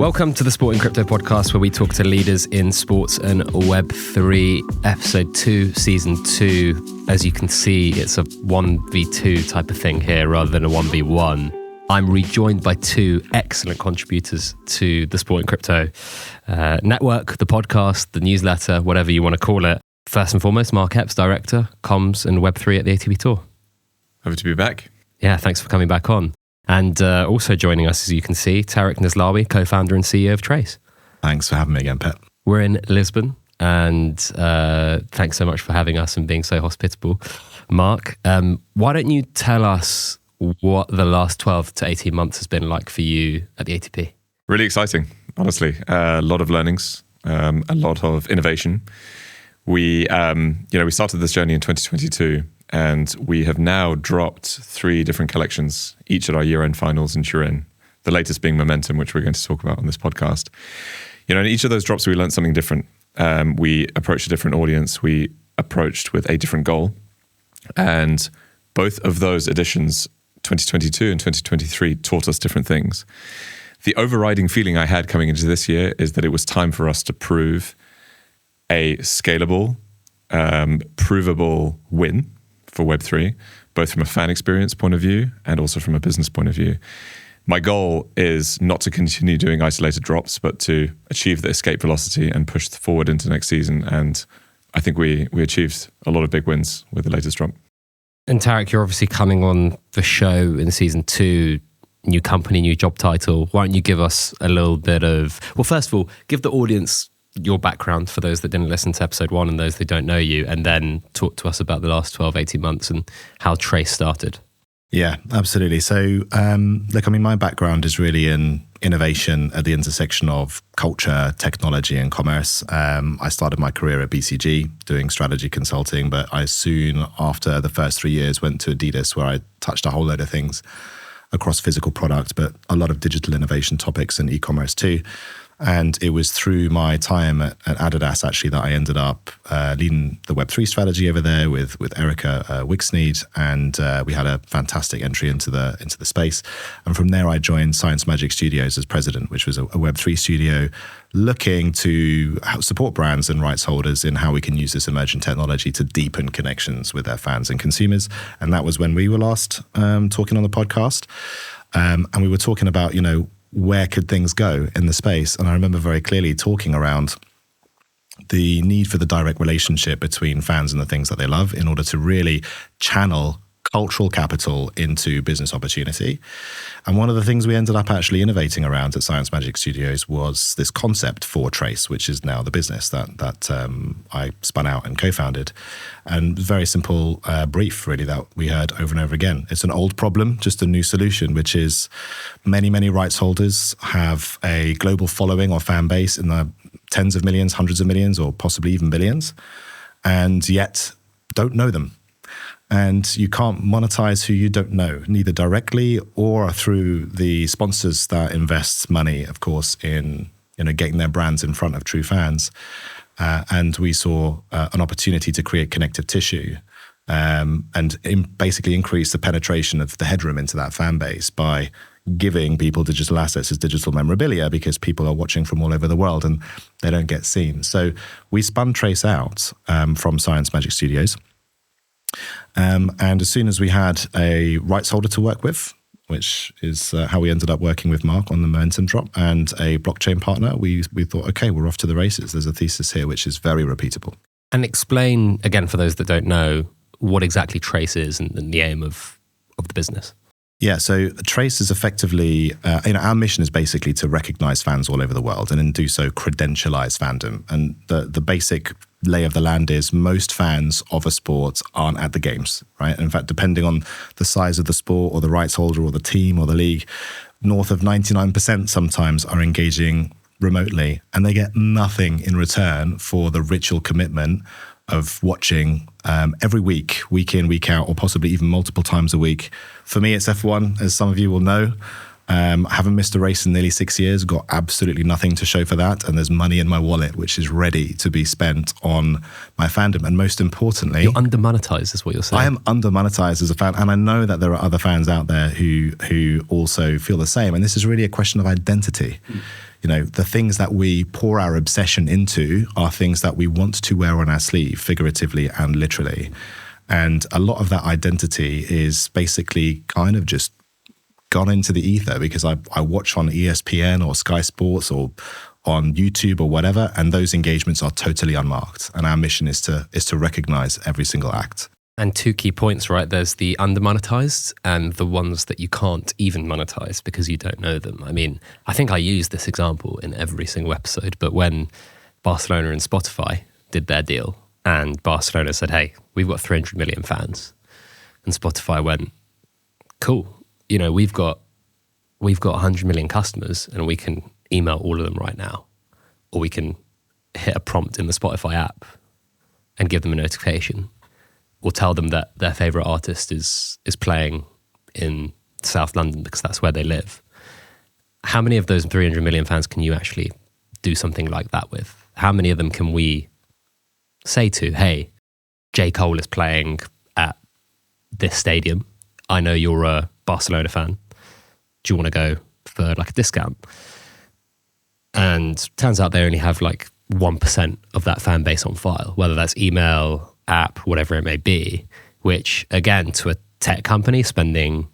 Welcome to the Sport in Crypto podcast, where we talk to leaders in sports and Web3, episode 2, season 2. As you can see, it's a 1v2 type of thing here rather than a 1v1. I'm rejoined by two excellent contributors to the Sport in Crypto network, the podcast, the newsletter, whatever you want to call it. First and foremost, Mark Epps, Director, Comms and Web3 at the ATP Tour. Happy to be back. Yeah, thanks for coming back on. And also joining us, as you can see, Tareq Nazlawy, co-founder and CEO of Trace. Thanks for having me again, Pet. We're in Lisbon, and thanks so much for having us and being so hospitable. Mark, why don't you tell us what the last 12 to 18 months has been like for you at the ATP? Really exciting, honestly. A lot of learnings, a lot of innovation. We started this journey in 2022, and we have now dropped 3 different collections, each at our year-end finals in Turin, the latest being Momentum, which we're going to talk about on this podcast. You know, in each of those drops, we learned something different. We approached a different audience. We approached with a different goal. And both of those editions, 2022 and 2023, taught us different things. The overriding feeling I had coming into this year is that it was time for us to prove a scalable, provable win for Web3, both from a fan experience point of view and also from a business point of view. My goal is not to continue doing isolated drops, but to achieve the escape velocity and push forward into next season. And I think we achieved a lot of big wins with the latest drop. And Tareq, you're obviously coming on the show in season 2, new company, new job title. Why don't you give us a little bit of, well, first of all, give the audience your background for those that didn't listen to episode 1 and those that don't know you, and then talk to us about the last 12, 18 months and how Trace started. Yeah, absolutely. So, my background is really in innovation at the intersection of culture, technology, and commerce. I started my career at BCG doing strategy consulting, but I soon, after the first 3 years, went to Adidas, where I touched a whole load of things across physical products, but a lot of digital innovation topics and e-commerce too. And it was through my time at Adidas, actually, that I ended up leading the Web3 strategy over there with Erica Wixneed, and we had a fantastic entry into the space. And from there, I joined Science Magic Studios as president, which was a Web3 studio looking to support brands and rights holders in how we can use this emerging technology to deepen connections with their fans and consumers. And that was when we were last talking on the podcast, and we were talking about, where could things go in the space? And I remember very clearly talking around the need for the direct relationship between fans and the things that they love in order to really channel cultural capital into business opportunity. And one of the things we ended up actually innovating around at Science Magic Studios was this concept for Trace, which is now the business that I spun out and co-founded. And very simple brief, really, that we heard over and over again. It's an old problem, just a new solution, which is many, many rights holders have a global following or fan base in the tens of millions, hundreds of millions, or possibly even billions, and yet don't know them. And you can't monetize who you don't know, neither directly or through the sponsors that invest money, of course, in getting their brands in front of true fans. And we saw an opportunity to create connective tissue and basically increase the penetration of the headroom into that fan base by giving people digital assets as digital memorabilia, because people are watching from all over the world and they don't get seen. So we spun Trace out from Science Magic Studios. And as soon as we had a rights holder to work with, which is how we ended up working with Mark on the Momentum drop, and a blockchain partner, we thought, okay, we're off to the races. There's a thesis here which is very repeatable. And explain, again, for those that don't know, what exactly Trace is and the aim of the business. Yeah, so Trace is effectively, our mission is basically to recognize fans all over the world and in do so credentialize fandom. And the basic lay of the land is most fans of a sport aren't at the games, right? In fact, depending on the size of the sport or the rights holder or the team or the league, north of 99% sometimes are engaging remotely, and they get nothing in return for the ritual commitment of watching every week in, week out, or possibly even multiple times a week. For me, it's F1, as some of you will know. I haven't missed a race in nearly 6 years, got absolutely nothing to show for that. And there's money in my wallet, which is ready to be spent on my fandom. And most importantly... You're under-monetized is what you're saying. I am under-monetized as a fan. And I know that there are other fans out there who also feel the same. And this is really a question of identity. the things that we pour our obsession into are things that we want to wear on our sleeve, figuratively and literally. And a lot of that identity is basically kind of just gone into the ether because I watch on ESPN or Sky Sports or on YouTube or whatever, and those engagements are totally unmarked. And our mission is to recognize every single act. And 2 key points, right? There's the under-monetized and the ones that you can't even monetize because you don't know them. I mean, I think I use this example in every single episode, but when Barcelona and Spotify did their deal and Barcelona said, hey, we've got 300 million fans, and Spotify went, cool, we've got 100 million customers and we can email all of them right now, or we can hit a prompt in the Spotify app and give them a notification, or tell them that their favorite artist is playing in South London because that's where they live. How many of those 300 million fans can you actually do something like that with? How many of them can we say to, hey, J. Cole is playing at this stadium. I know you're a Barcelona fan. Do you want to go for like a discount? And turns out they only have like 1% of that fan base on file, whether that's email, app, whatever it may be, which again, to a tech company spending,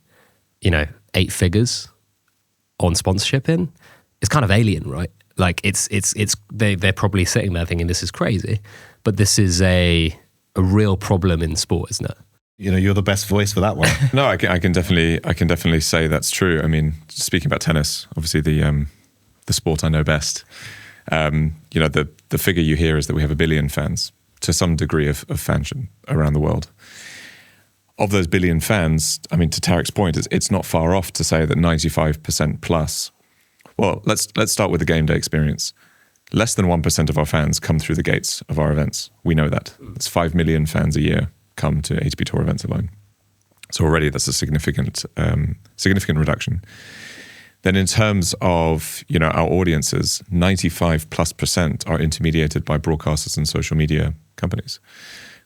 8 figures on sponsorship is kind of alien, right? Like they're probably sitting there thinking this is crazy, but this is a real problem in sport, isn't it? You're the best voice for that one. No, I can definitely say that's true. I mean, speaking about tennis, obviously the sport I know best. The figure you hear is that we have 1 billion fans, to some degree of fanship around the world. Of those 1 billion fans, I mean, to Tareq's point, it's not far off to say that 95% plus. Well, let's start with the game day experience. Less than 1% of our fans come through the gates of our events. We know that. It's 5 million fans a year come to ATP Tour events alone. So already that's a significant reduction. Then in terms of, our audiences, 95+% are intermediated by broadcasters and social media companies,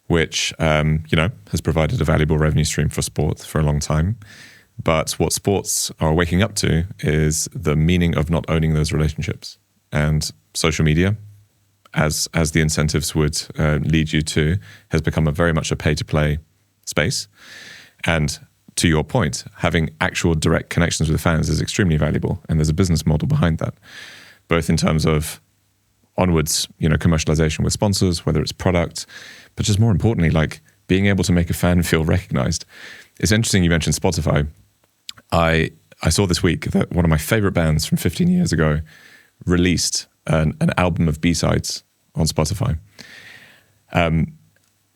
which, has provided a valuable revenue stream for sport for a long time. But what sports are waking up to is the meaning of not owning those relationships. And social media, as the incentives would lead you to, has become very much a pay-to-play space. And to your point, having actual direct connections with fans is extremely valuable, and there's a business model behind that, both in terms of onwards, commercialization with sponsors, whether it's product, but just more importantly, like being able to make a fan feel recognized. It's interesting you mentioned Spotify. I saw this week that one of my favorite bands from 15 years ago released an album of B-sides on Spotify.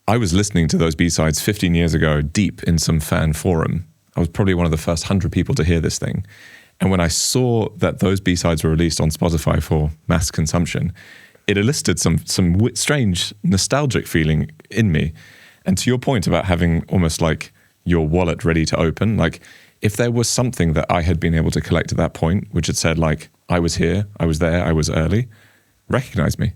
I was listening to those B-sides 15 years ago, deep in some fan forum. I was probably one of the first 100 people to hear this thing. And when I saw that those B-sides were released on Spotify for mass consumption, it elicited some strange nostalgic feeling in me. And to your point about having almost like your wallet ready to open, like if there was something that I had been able to collect at that point, which had said like, I was here, I was there, I was early, recognize me.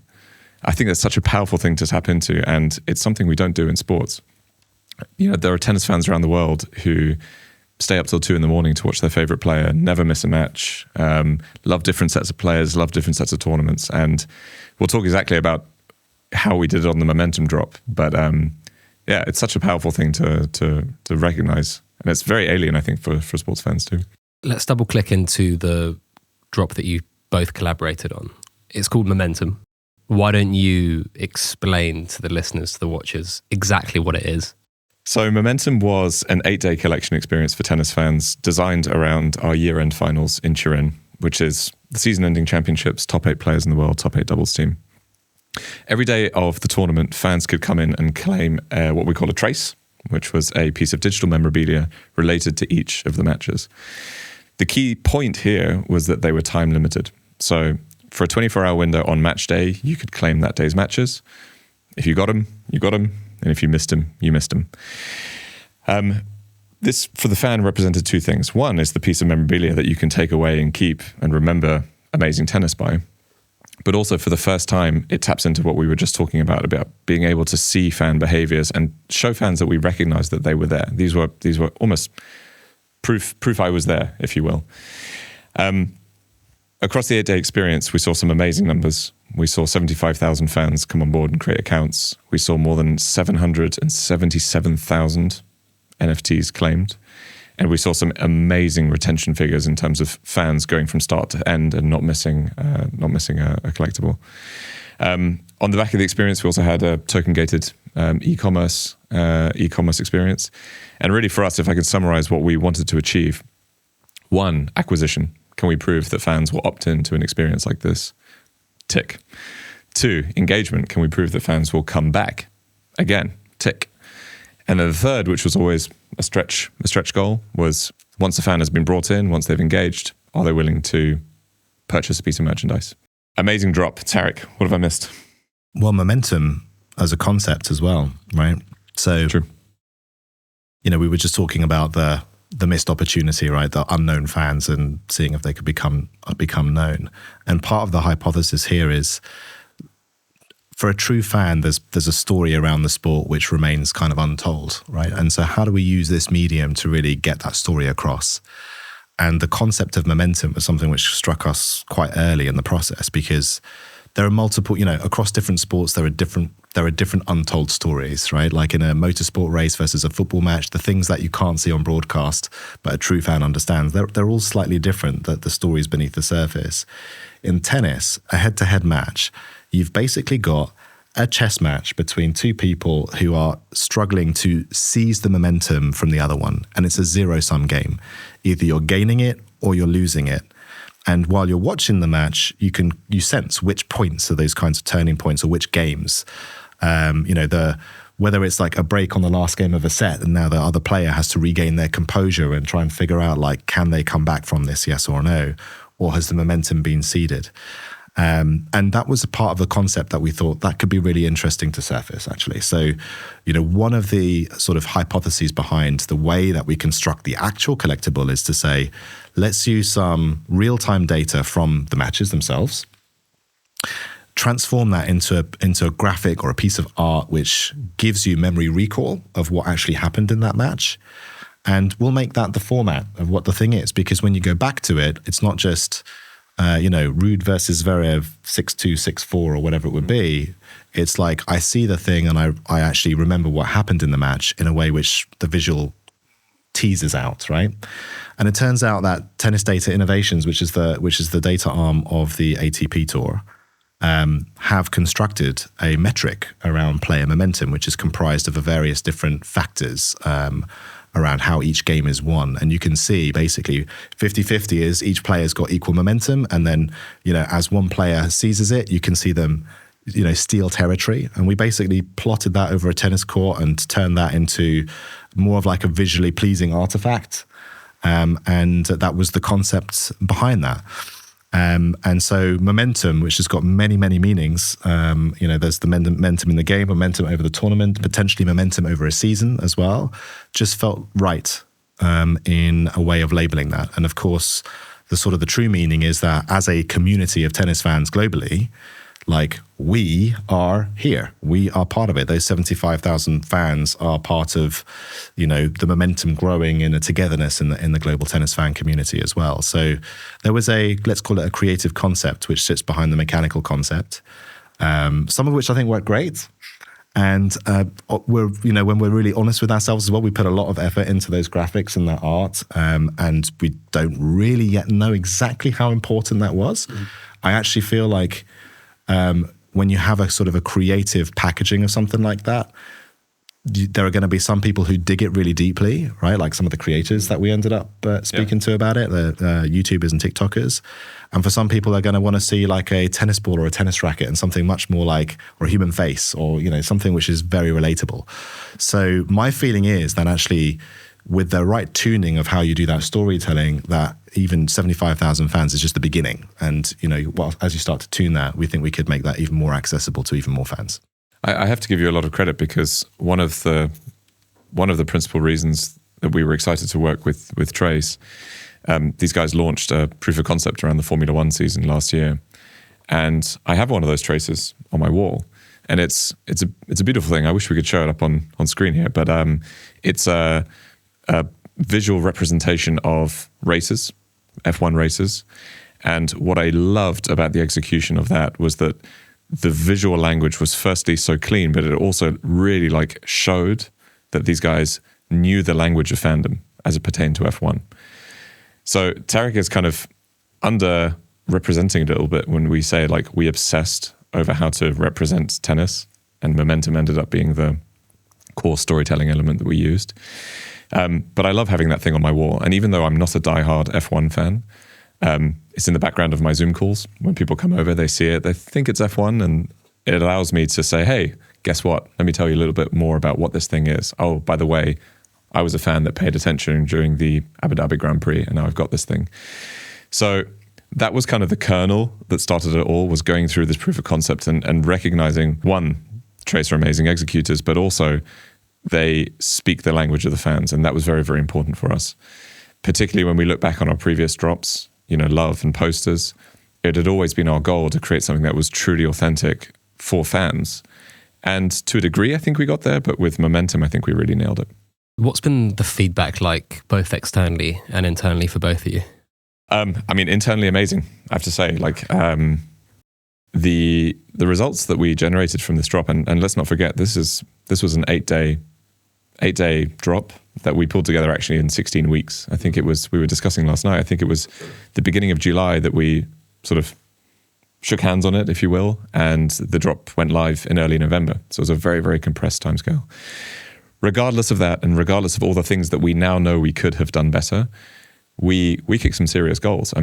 I think that's such a powerful thing to tap into, and it's something we don't do in sports. There are tennis fans around the world who stay up till 2 a.m. to watch their favorite player, never miss a match, love different sets of players, love different sets of tournaments. And we'll talk exactly about how we did it on the momentum drop. But it's such a powerful thing to recognize. And it's very alien, I think, for sports fans too. Let's double click into the drop that you both collaborated on. It's called Momentum. Why don't you explain to the listeners, to the watchers, exactly what it is? So Momentum was an 8-day collection experience for tennis fans designed around our year-end finals in Turin, which is the season-ending championships, top 8 players in the world, top 8 doubles team. Every day of the tournament, fans could come in and claim what we call a trace, which was a piece of digital memorabilia related to each of the matches. The key point here was that they were time limited. So for a 24-hour window on match day, you could claim that day's matches. If you got them, you got them. And if you missed them, you missed them. This, for the fan, represented 2 things. One is the piece of memorabilia that you can take away and keep and remember amazing tennis by. But also, for the first time, it taps into what we were just talking about being able to see fan behaviors and show fans that we recognize that they were there. These were almost proof I was there, if you will. across the 8-day experience, we saw some amazing numbers. We saw 75,000 fans come on board and create accounts. We saw more than 777,000 NFTs claimed. And we saw some amazing retention figures in terms of fans going from start to end and not missing a collectible. On the back of the experience, we also had a token-gated e-commerce experience. And really for us, if I could summarize what we wanted to achieve, 1, acquisition. Can we prove that fans will opt in to an experience like this? Tick. 2, engagement. Can we prove that fans will come back? Again, tick. And then the third, which was always a stretch goal, was once a fan has been brought in, once they've engaged, are they willing to purchase a piece of merchandise? Amazing drop. Tareq, what have I missed? Well, momentum as a concept as well, right? So, True. We were just talking about the missed opportunity, right? The unknown fans and seeing if they could become known. And part of the hypothesis here is, for a true fan, there's a story around the sport which remains kind of untold, right? And so how do we use this medium to really get that story across? And the concept of momentum was something which struck us quite early in the process, because there are multiple, across different sports, there are different untold stories, right? Like in a motorsport race versus a football match, the things that you can't see on broadcast, but a true fan understands, they're all slightly different, the stories beneath the surface. In tennis, a head-to-head match, you've basically got a chess match between two people who are struggling to seize the momentum from the other one. And it's a zero-sum game. Either you're gaining it or you're losing it. And while you're watching the match, you sense which points are those kinds of turning points, or which games. Whether it's like a break on the last game of a set and now the other player has to regain their composure and try and figure out, like, can they come back from this, yes or no? Or has the momentum been ceded? And that was a part of the concept that we thought that could be really interesting to surface, actually. So, one of the sort of hypotheses behind the way that we construct the actual collectible is to say, let's use some real-time data from the matches themselves, transform that into a graphic or a piece of art which gives you memory recall of what actually happened in that match. And we'll make that the format of what the thing is, because when you go back to it, it's not just Ruud versus Zverev 6-2, 6-4 or whatever it would be. It's like, I see the thing and I actually remember what happened in the match in a way which the visual teases out, right? And it turns out that Tennis Data Innovations, which is the data arm of the ATP Tour, have constructed a metric around player momentum, which is comprised of various different factors around how each game is won. And you can see basically 50-50 is each player's got equal momentum. And then, as one player seizes it, you can see them, steal territory. And we basically plotted that over a tennis court and turned that into more of like a visually pleasing artifact. And that was the concept behind that. And so momentum, which has got many, many meanings, there's the momentum in the game, momentum over the tournament, potentially momentum over a season as well, just felt right in a way of labeling that. And of course, the true meaning is that as a community of tennis fans globally, like, we are here. We are part of it. Those 75,000 fans are part of, the momentum growing in a togetherness in the global tennis fan community as well. So there was let's call it a creative concept, which sits behind the mechanical concept, some of which I think worked great. And when we're really honest with ourselves as well, we put a lot of effort into those graphics and that art, and we don't really yet know exactly how important that was. I actually feel like when you have a sort of a creative packaging of something like that, there are going to be some people who dig it really deeply, right? Like some of the creators that we ended up speaking to about it, the YouTubers and TikTokers. And for some people, they're going to want to see like a tennis ball or a tennis racket and something much more like, or a human face, or, something which is very relatable. So my feeling is that actually, with the right tuning of how you do that storytelling, that even 75,000 fans is just the beginning. And, as you start to tune that, we think we could make that even more accessible to even more fans. I have to give you a lot of credit, because one of the principal reasons that we were excited to work with Trace, these guys launched a proof of concept around the Formula One season last year. And I have one of those traces on my wall. And it's a beautiful thing. I wish we could show it up on screen here, but it's a visual representation of races, F1 races, And what I loved about the execution of that was that the visual language was firstly so clean, but it also really like showed that these guys knew the language of fandom as it pertained to F1. So Tareq is kind of underrepresenting it a little bit when we say like we obsessed over how to represent tennis, and momentum ended up being the core storytelling element that we used. But I love having that thing on my wall. And even though I'm not a diehard F1 fan, it's in the background of my Zoom calls. When people come over, they see it, they think it's F1, and it allows me to say, hey, guess what? Let me tell you a little bit more about what this thing is. Oh, by the way, I was a fan that paid attention during the Abu Dhabi Grand Prix, and now I've got this thing. So that was kind of the kernel that started it all, was going through this proof of concept and recognizing, one, Trace are amazing executors, but also they speak the language of the fans. And that was very, very important for us. Particularly when we look back on our previous drops, Love and posters, it had always been our goal to create something that was truly authentic for fans. And to a degree, I think we got there, but with momentum, I think we really nailed it. What's been the feedback like, both externally and internally, for both of you? Internally amazing, I have to say. Like the results that we generated from this drop, and let's not forget, this was an 8-day drop that we pulled together actually in 16 weeks. I think we were discussing last night, I think it was the beginning of July that we sort of shook hands on it, if you will, and the drop went live in early November. So it was a very, very compressed timescale. Regardless of that, and regardless of all the things that we now know we could have done better, we kicked some serious goals.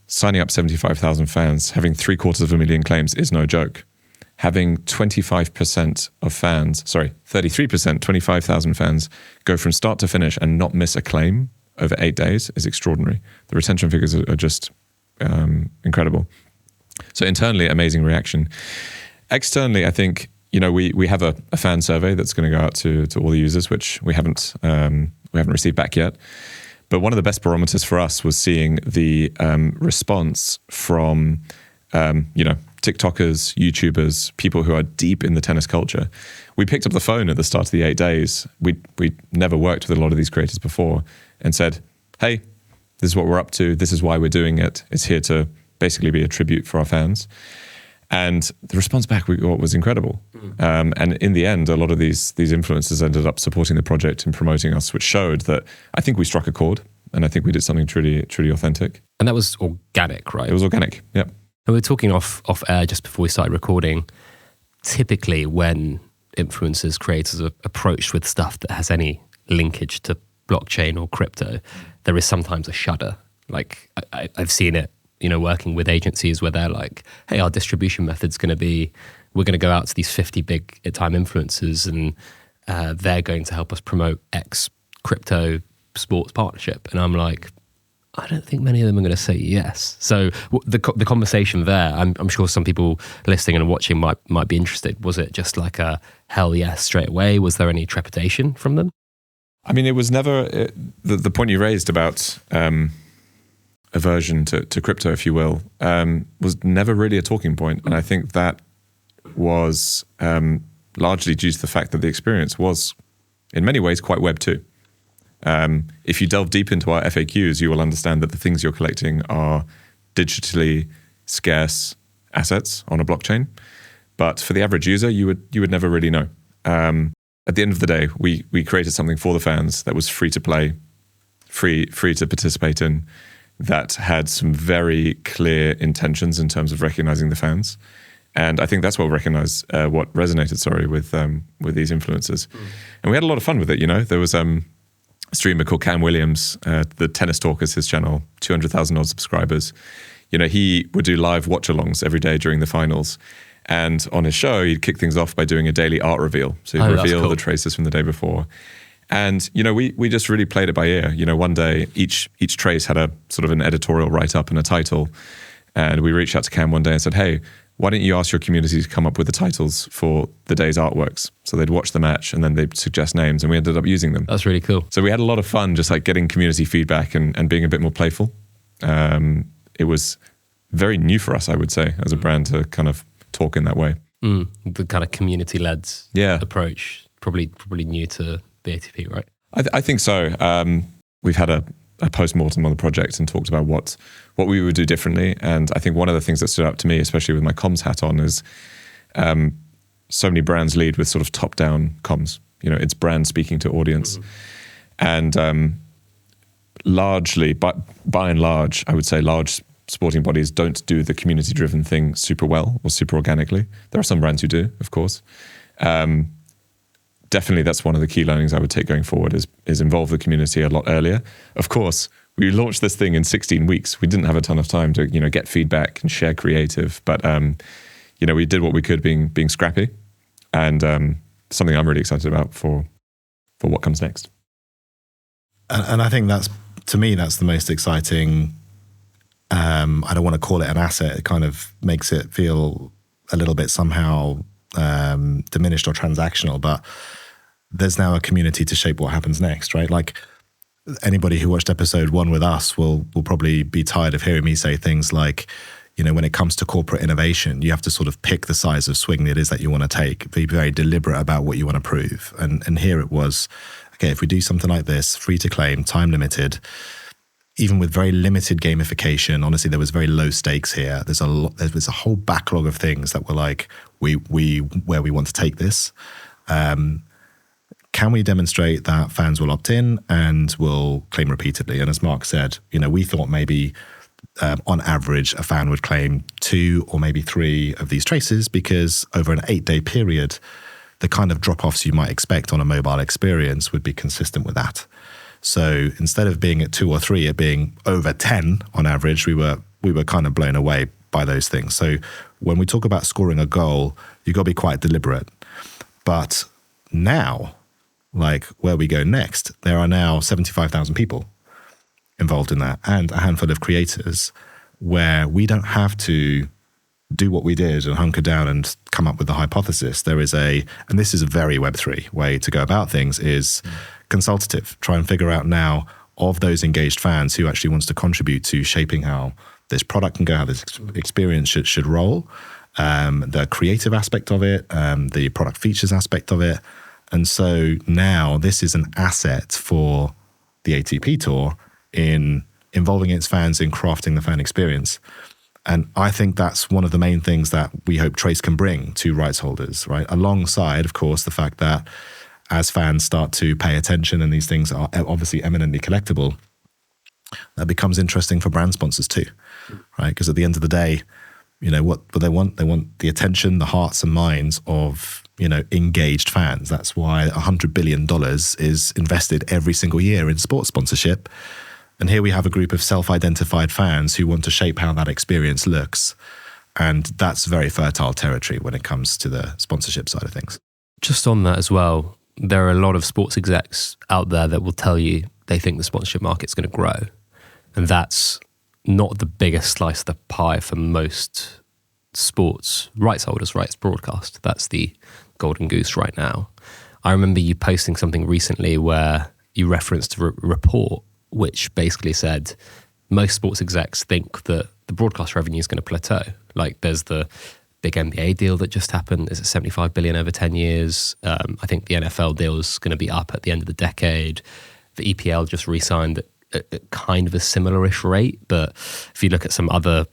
Signing up 75,000 fans, having 750,000 claims is no joke. Having 25% of fans, 33%, 25,000 fans go from start to finish and not miss a claim over 8 days is extraordinary. The retention figures are just incredible. So internally, amazing reaction. Externally, I think, we have a fan survey that's going to go out to all the users, which we haven't received back yet. But one of the best barometers for us was seeing the response from, TikTokers, YouTubers, people who are deep in the tennis culture. We picked up the phone at the start of the 8 days. We'd never worked with a lot of these creators before and said, hey, this is what we're up to. This is why we're doing it. It's here to basically be a tribute for our fans. And the response back we got was incredible. And in the end, a lot of these influencers ended up supporting the project and promoting us, which showed that I think we struck a chord, and I think we did something truly, truly authentic. And that was organic, right? It was organic, yeah. And we were talking off air just before we started recording. Typically, when influencers, creators are approached with stuff that has any linkage to blockchain or crypto, there is sometimes a shudder. Like I've seen it, working with agencies where they're like, hey, our distribution method's going to be, we're going to go out to these 50 big time influencers and they're going to help us promote X crypto sports partnership. And I'm like, I don't think many of them are going to say yes. So the conversation there, I'm sure some people listening and watching might be interested. Was it just like a hell yes straight away? Was there any trepidation from them? It was never, the point you raised about aversion to crypto, if you will, was never really a talking point. And I think that was largely due to the fact that the experience was in many ways quite Web 2. If you delve deep into our FAQs, you will understand that the things you're collecting are digitally scarce assets on a blockchain. But for the average user, you would never really know. At the end of the day, we created something for the fans that was free to play, free to participate in, that had some very clear intentions in terms of recognizing the fans. And I think that's what resonated with these influencers. And we had a lot of fun with it, There was a streamer called Cam Williams, the Tennis Talkers, his channel, 200,000 odd subscribers. He would do live watch-alongs every day during the finals. And on his show, he'd kick things off by doing a daily art reveal. So he'd reveal the traces from the day before. And, we just really played it by ear. One day, each trace had a sort of an editorial write-up and a title. And we reached out to Cam one day and said, hey, why don't you ask your community to come up with the titles for the day's artworks? So they'd watch the match and then they'd suggest names and we ended up using them. That's really cool. So we had a lot of fun just like getting community feedback and being a bit more playful. It was very new for us, I would say, as a brand to kind of talk in that way. The kind of community-led approach, probably new to the ATP, right? I think so. We've had a a post-mortem on the project and talked about what we would do differently. And I think one of the things that stood out to me, especially with my comms hat on, is so many brands lead with sort of top-down comms. It's brand speaking to audience. And largely, by and large, I would say large sporting bodies don't do the community-driven thing super well or super organically. There are some brands who do, of course. Definitely, that's one of the key learnings I would take going forward is involve the community a lot earlier. Of course, we launched this thing in 16 weeks. We didn't have a ton of time to get feedback and share creative, but we did what we could, being scrappy, and something I'm really excited about for what comes next. And I think to me that's the most exciting. I don't want to call it an asset. It kind of makes it feel a little bit somehow diminished or transactional, but there's now a community to shape what happens next, right? Like anybody who watched episode 1 with us will probably be tired of hearing me say things like, when it comes to corporate innovation, you have to sort of pick the size of swing that it is that you want to take, be very deliberate about what you want to prove. And here it was, okay, if we do something like this, free to claim, time limited, even with very limited gamification, honestly, there was very low stakes here. There was a whole backlog of things that were like, where we want to take this. Can we demonstrate that fans will opt in and will claim repeatedly? And as Mark said, we thought maybe on average a fan would claim 2 or maybe 3 of these traces, because over an 8-day period, the kind of drop-offs you might expect on a mobile experience would be consistent with that. So instead of being at 2 or 3, it being over 10 on average, we were kind of blown away by those things. So when we talk about scoring a goal, you've got to be quite deliberate. But now, like where we go next, there are now 75,000 people involved in that and a handful of creators, where we don't have to do what we did and hunker down and come up with the hypothesis. There is and this is a very Web3 way to go about things, is consultative. Try and figure out now, of those engaged fans, who actually wants to contribute to shaping how this product can go, how this experience should roll, the creative aspect of it, the product features aspect of it. And so now this is an asset for the ATP Tour in involving its fans in crafting the fan experience. And I think that's one of the main things that we hope Trace can bring to rights holders, right? Alongside, of course, the fact that as fans start to pay attention and these things are obviously eminently collectible, that becomes interesting for brand sponsors too, right? Because at the end of the day, what they want? They want the attention, the hearts and minds of, engaged fans. That's why $100 billion is invested every single year in sports sponsorship. And here we have a group of self-identified fans who want to shape how that experience looks. And that's very fertile territory when it comes to the sponsorship side of things. Just on that as well, there are a lot of sports execs out there that will tell you they think the sponsorship market's going to grow. And that's not the biggest slice of the pie for most sports rights holders, rights broadcast. That's the golden goose right now. I remember you posting something recently where you referenced a report which basically said most sports execs think that the broadcast revenue is going to plateau. Like there's the big NBA deal that just happened. Is it 75 billion over 10 years? I think the NFL deal is going to be up at the end of the decade. The EPL just re-signed at kind of a similar-ish rate. But if you look at some other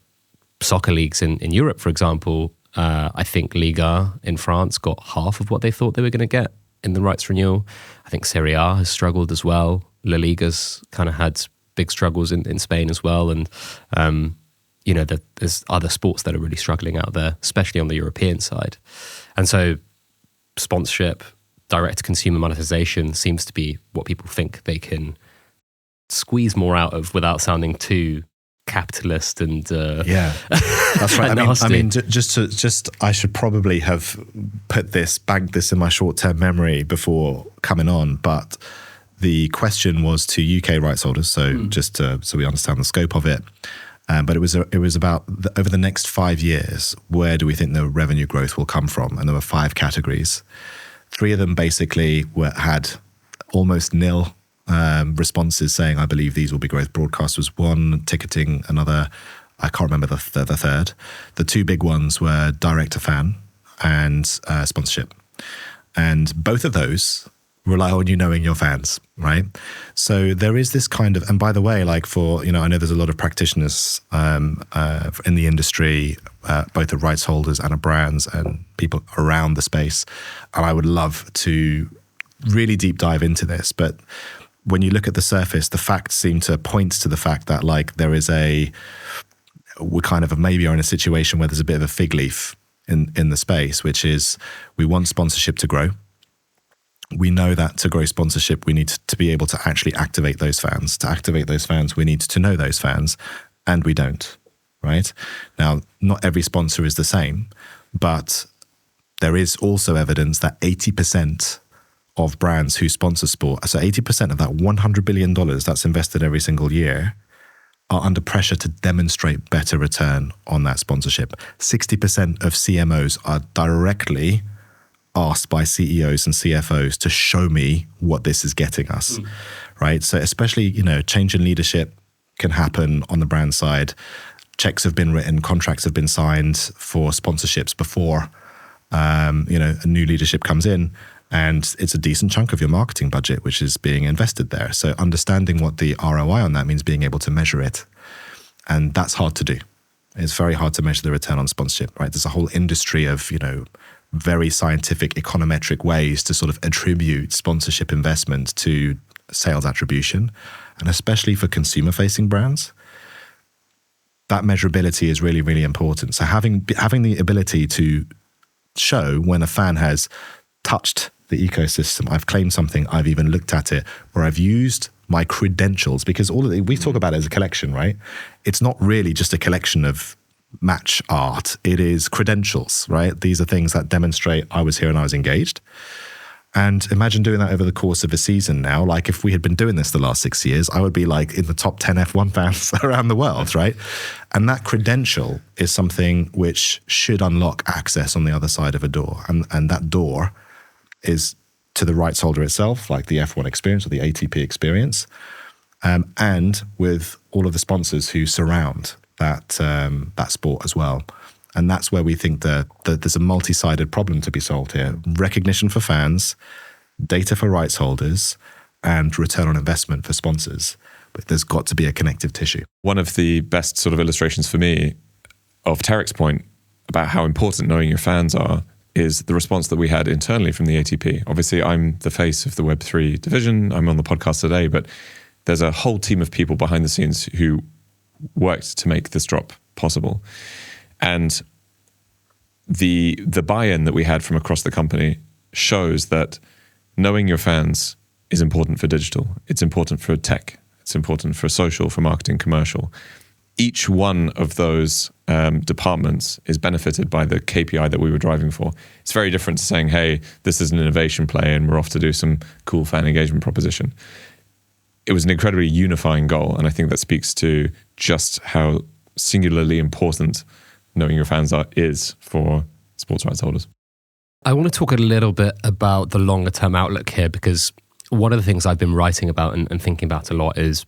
soccer leagues in Europe, for example, I think Liga in France got half of what they thought they were going to get in the rights renewal. I think Serie A has struggled as well. La Liga's kind of had big struggles in Spain as well. And, there's other sports that are really struggling out there, especially on the European side. And so sponsorship, direct-to-consumer monetization seems to be what people think they can squeeze more out of without sounding too capitalist and yeah, that's right. I mean, I should probably have bagged this in my short-term memory before coming on, but the question was to UK rights holders, so so we understand the scope of it. But it was about over the next 5 years, where do we think the revenue growth will come from? And there were 5 categories. 3 of them basically had almost nil responses saying, I believe these will be growth. Broadcast was one, ticketing another, I can't remember the third. The 2 big ones were direct to fan and sponsorship. And both of those rely on you knowing your fans, right? So there is this kind of, and by the way, like for, I know there's a lot of practitioners in the industry, both of rights holders and of brands and people around the space. And I would love to really deep dive into this. But when you look at the surface, the facts seem to point to the fact that like there is we kind of maybe are in a situation where there's a bit of a fig leaf in the space, which is we want sponsorship to grow. We know that to grow sponsorship, we need to be able to actually activate those fans. To activate those fans, we need to know those fans, and we don't, right? Now, not every sponsor is the same, but there is also evidence that 80% of brands who sponsor sport, so 80% of that $100 billion that's invested every single year, are under pressure to demonstrate better return on that sponsorship. 60% of CMOs are directly asked by CEOs and CFOs to show me what this is getting us, right? So especially, change in leadership can happen on the brand side. Checks have been written, contracts have been signed for sponsorships before, a new leadership comes in, and it's a decent chunk of your marketing budget which is being invested there. So understanding what the ROI on that means, being able to measure it. And that's hard to do. It's very hard to measure the return on sponsorship, right? There's a whole industry of, very scientific econometric ways to sort of attribute sponsorship investment to sales attribution. And especially for consumer-facing brands, that measurability is really, really important. So having the ability to show when a fan has touched the ecosystem, I've claimed something, I've even looked at it, or I've used my credentials, because we talk about it as a collection, right? It's not really just a collection of match art. It is credentials, right? These are things that demonstrate I was here and I was engaged. And imagine doing that over the course of a season now. Like if we had been doing this the last 6 years, I would be like in the top 10 F1 fans around the world, right? And that credential is something which should unlock access on the other side of a door. And that door is to the rights holder itself, like the F1 experience or the ATP experience, and with all of the sponsors who surround that sport as well. And that's where we think that there's a multi-sided problem to be solved here. Recognition for fans, data for rights holders, and return on investment for sponsors. But there's got to be a connective tissue. One of the best sort of illustrations for me of Tareq's point about how important knowing your fans are is the response that we had internally from the ATP. Obviously, I'm the face of the Web3 division. I'm on the podcast today, but there's a whole team of people behind the scenes who worked to make this drop possible. And the buy-in that we had from across the company shows that knowing your fans is important for digital. It's important for tech. It's important for social, for marketing, commercial. Each one of those departments is benefited by the KPI that we were driving for. It's very different to saying, hey, this is an innovation play and we're off to do some cool fan engagement proposition. It was an incredibly unifying goal, and I think that speaks to just how singularly important knowing your fans is for sports rights holders. I want to talk a little bit about the longer term outlook here, because one of the things I've been writing about and thinking about a lot is,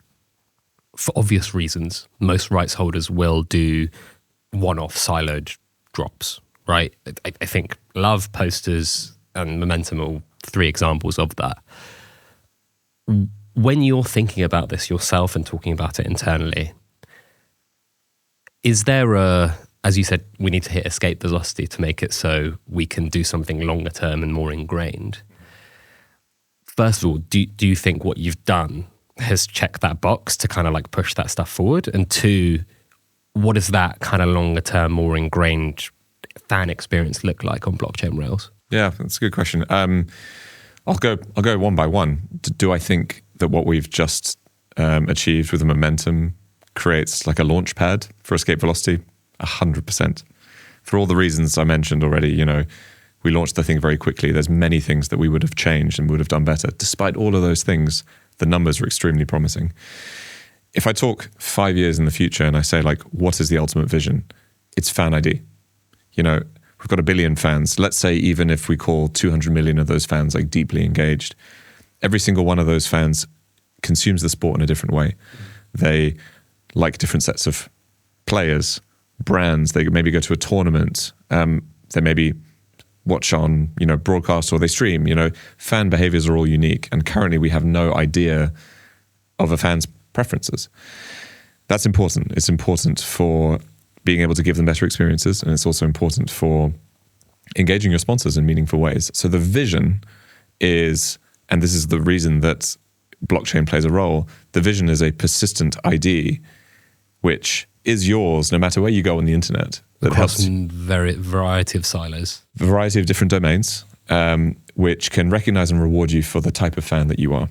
for obvious reasons, most rights holders will do one-off siloed drops, right? I think Love, Posters, and Momentum are 3 examples of that. When you're thinking about this yourself and talking about it internally, is there as you said, we need to hit escape velocity to make it so we can do something longer term and more ingrained? First of all, do you think what you've done has checked that box to kind of like push that stuff forward? And 2, what does that kind of longer term, more ingrained fan experience look like on blockchain rails? Yeah, that's a good question. I'll go one by one. Do I think that what we've just achieved with the Momentum creates like a launch pad for escape velocity? 100%. For all the reasons I mentioned already, we launched the thing very quickly. There's many things that we would have changed and would have done better. Despite all of those things, the numbers are extremely promising. If I talk 5 years in the future and I say like, what is the ultimate vision? It's fan ID. We've got 1 billion fans. Let's say even if we call 200 million of those fans like deeply engaged, every single one of those fans consumes the sport in a different way. They like different sets of players, brands. They maybe go to a tournament. They maybe watch on, broadcast or they stream. Fan behaviors are all unique. And currently we have no idea of a fan's preferences. That's important. It's important for being able to give them better experiences. And it's also important for engaging your sponsors in meaningful ways. So the vision is, and this is the reason that blockchain plays a role, the vision is a persistent ID, which is yours no matter where you go on the internet. That across variety of silos. Variety of different domains, which can recognize and reward you for the type of fan that you are.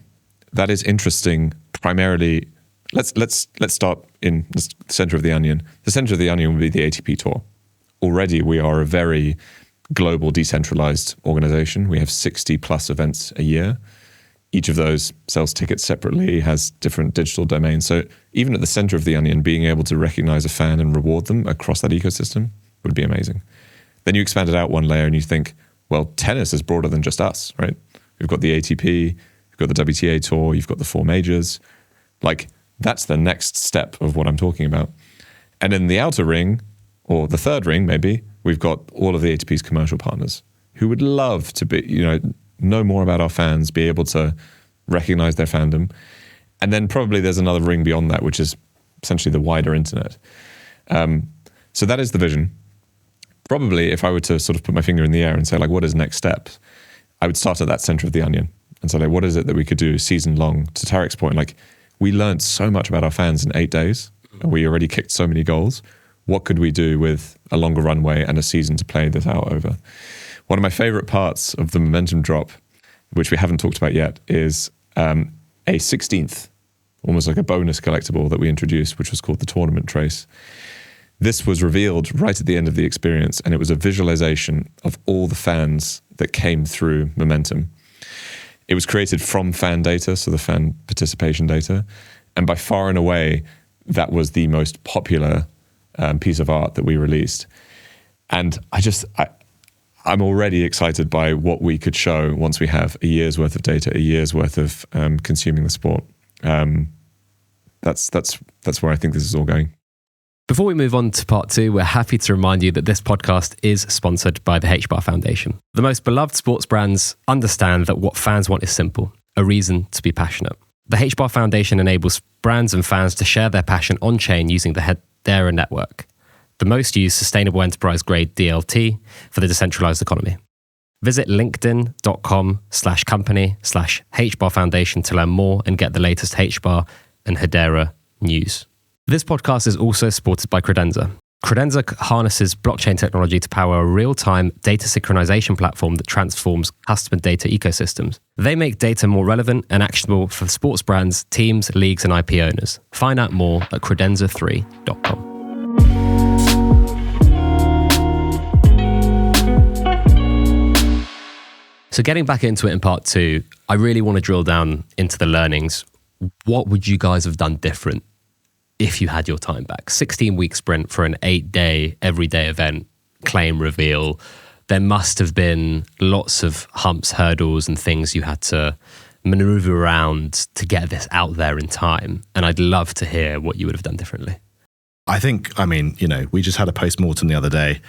That is interesting primarily. Let's start in the center of the onion. The center of the onion would be the ATP Tour. Already we are a very global decentralized organization. We have 60 plus events a year. Each of those sells tickets separately, has different digital domains. So even at the center of the onion, being able to recognize a fan and reward them across that ecosystem would be amazing. Then you expand it out one layer and you think, well, tennis is broader than just us, right? We've got the ATP, you've got the WTA Tour, you've got the 4 majors. Like, that's the next step of what I'm talking about. And in the outer ring, or the third ring maybe, we've got all of the ATP's commercial partners who would love to be, know more about our fans, be able to recognize their fandom. And then probably there's another ring beyond that, which is essentially the wider internet. So that is the vision. Probably if I were to sort of put my finger in the air and say, like, what is next steps? I would start at that center of the onion and say, like, what is it that we could do season long? To Tareq's point, like, we learned so much about our fans in 8 days and we already kicked so many goals. What could we do with a longer runway and a season to play this out over? One of my favorite parts of the momentum drop, which we haven't talked about yet, is a 16th, almost like a bonus collectible that we introduced, which was called the Tournament Trace. This was revealed right at the end of the experience, and it was a visualization of all the fans that came through Momentum. It was created from fan data, so the fan participation data, and by far and away, that was the most popular piece of art that we released. And I'm already excited by what we could show once we have a year's worth of data, a year's worth of consuming the sport. That's where I think this is all going. Before we move on to part 2, we're happy to remind you that this podcast is sponsored by the HBAR Foundation. The most beloved sports brands understand that what fans want is simple, a reason to be passionate. The HBAR Foundation enables brands and fans to share their passion on-chain using the Hedera network, the most used sustainable enterprise-grade DLT for the decentralized economy. Visit linkedin.com/company/HBAR Foundation to learn more and get the latest HBAR and Hedera news. This podcast is also supported by Credenza. Credenza harnesses blockchain technology to power a real-time data synchronization platform that transforms customer data ecosystems. They make data more relevant and actionable for sports brands, teams, leagues, and IP owners. Find out more at credenza3.com. So getting back into it in part 2, I really want to drill down into the learnings. What would you guys have done different if you had your time back? 16-week sprint for an 8-day, everyday event, claim reveal. There must have been lots of humps, hurdles, and things you had to maneuver around to get this out there in time. And I'd love to hear what you would have done differently. We just had a post-mortem the other day.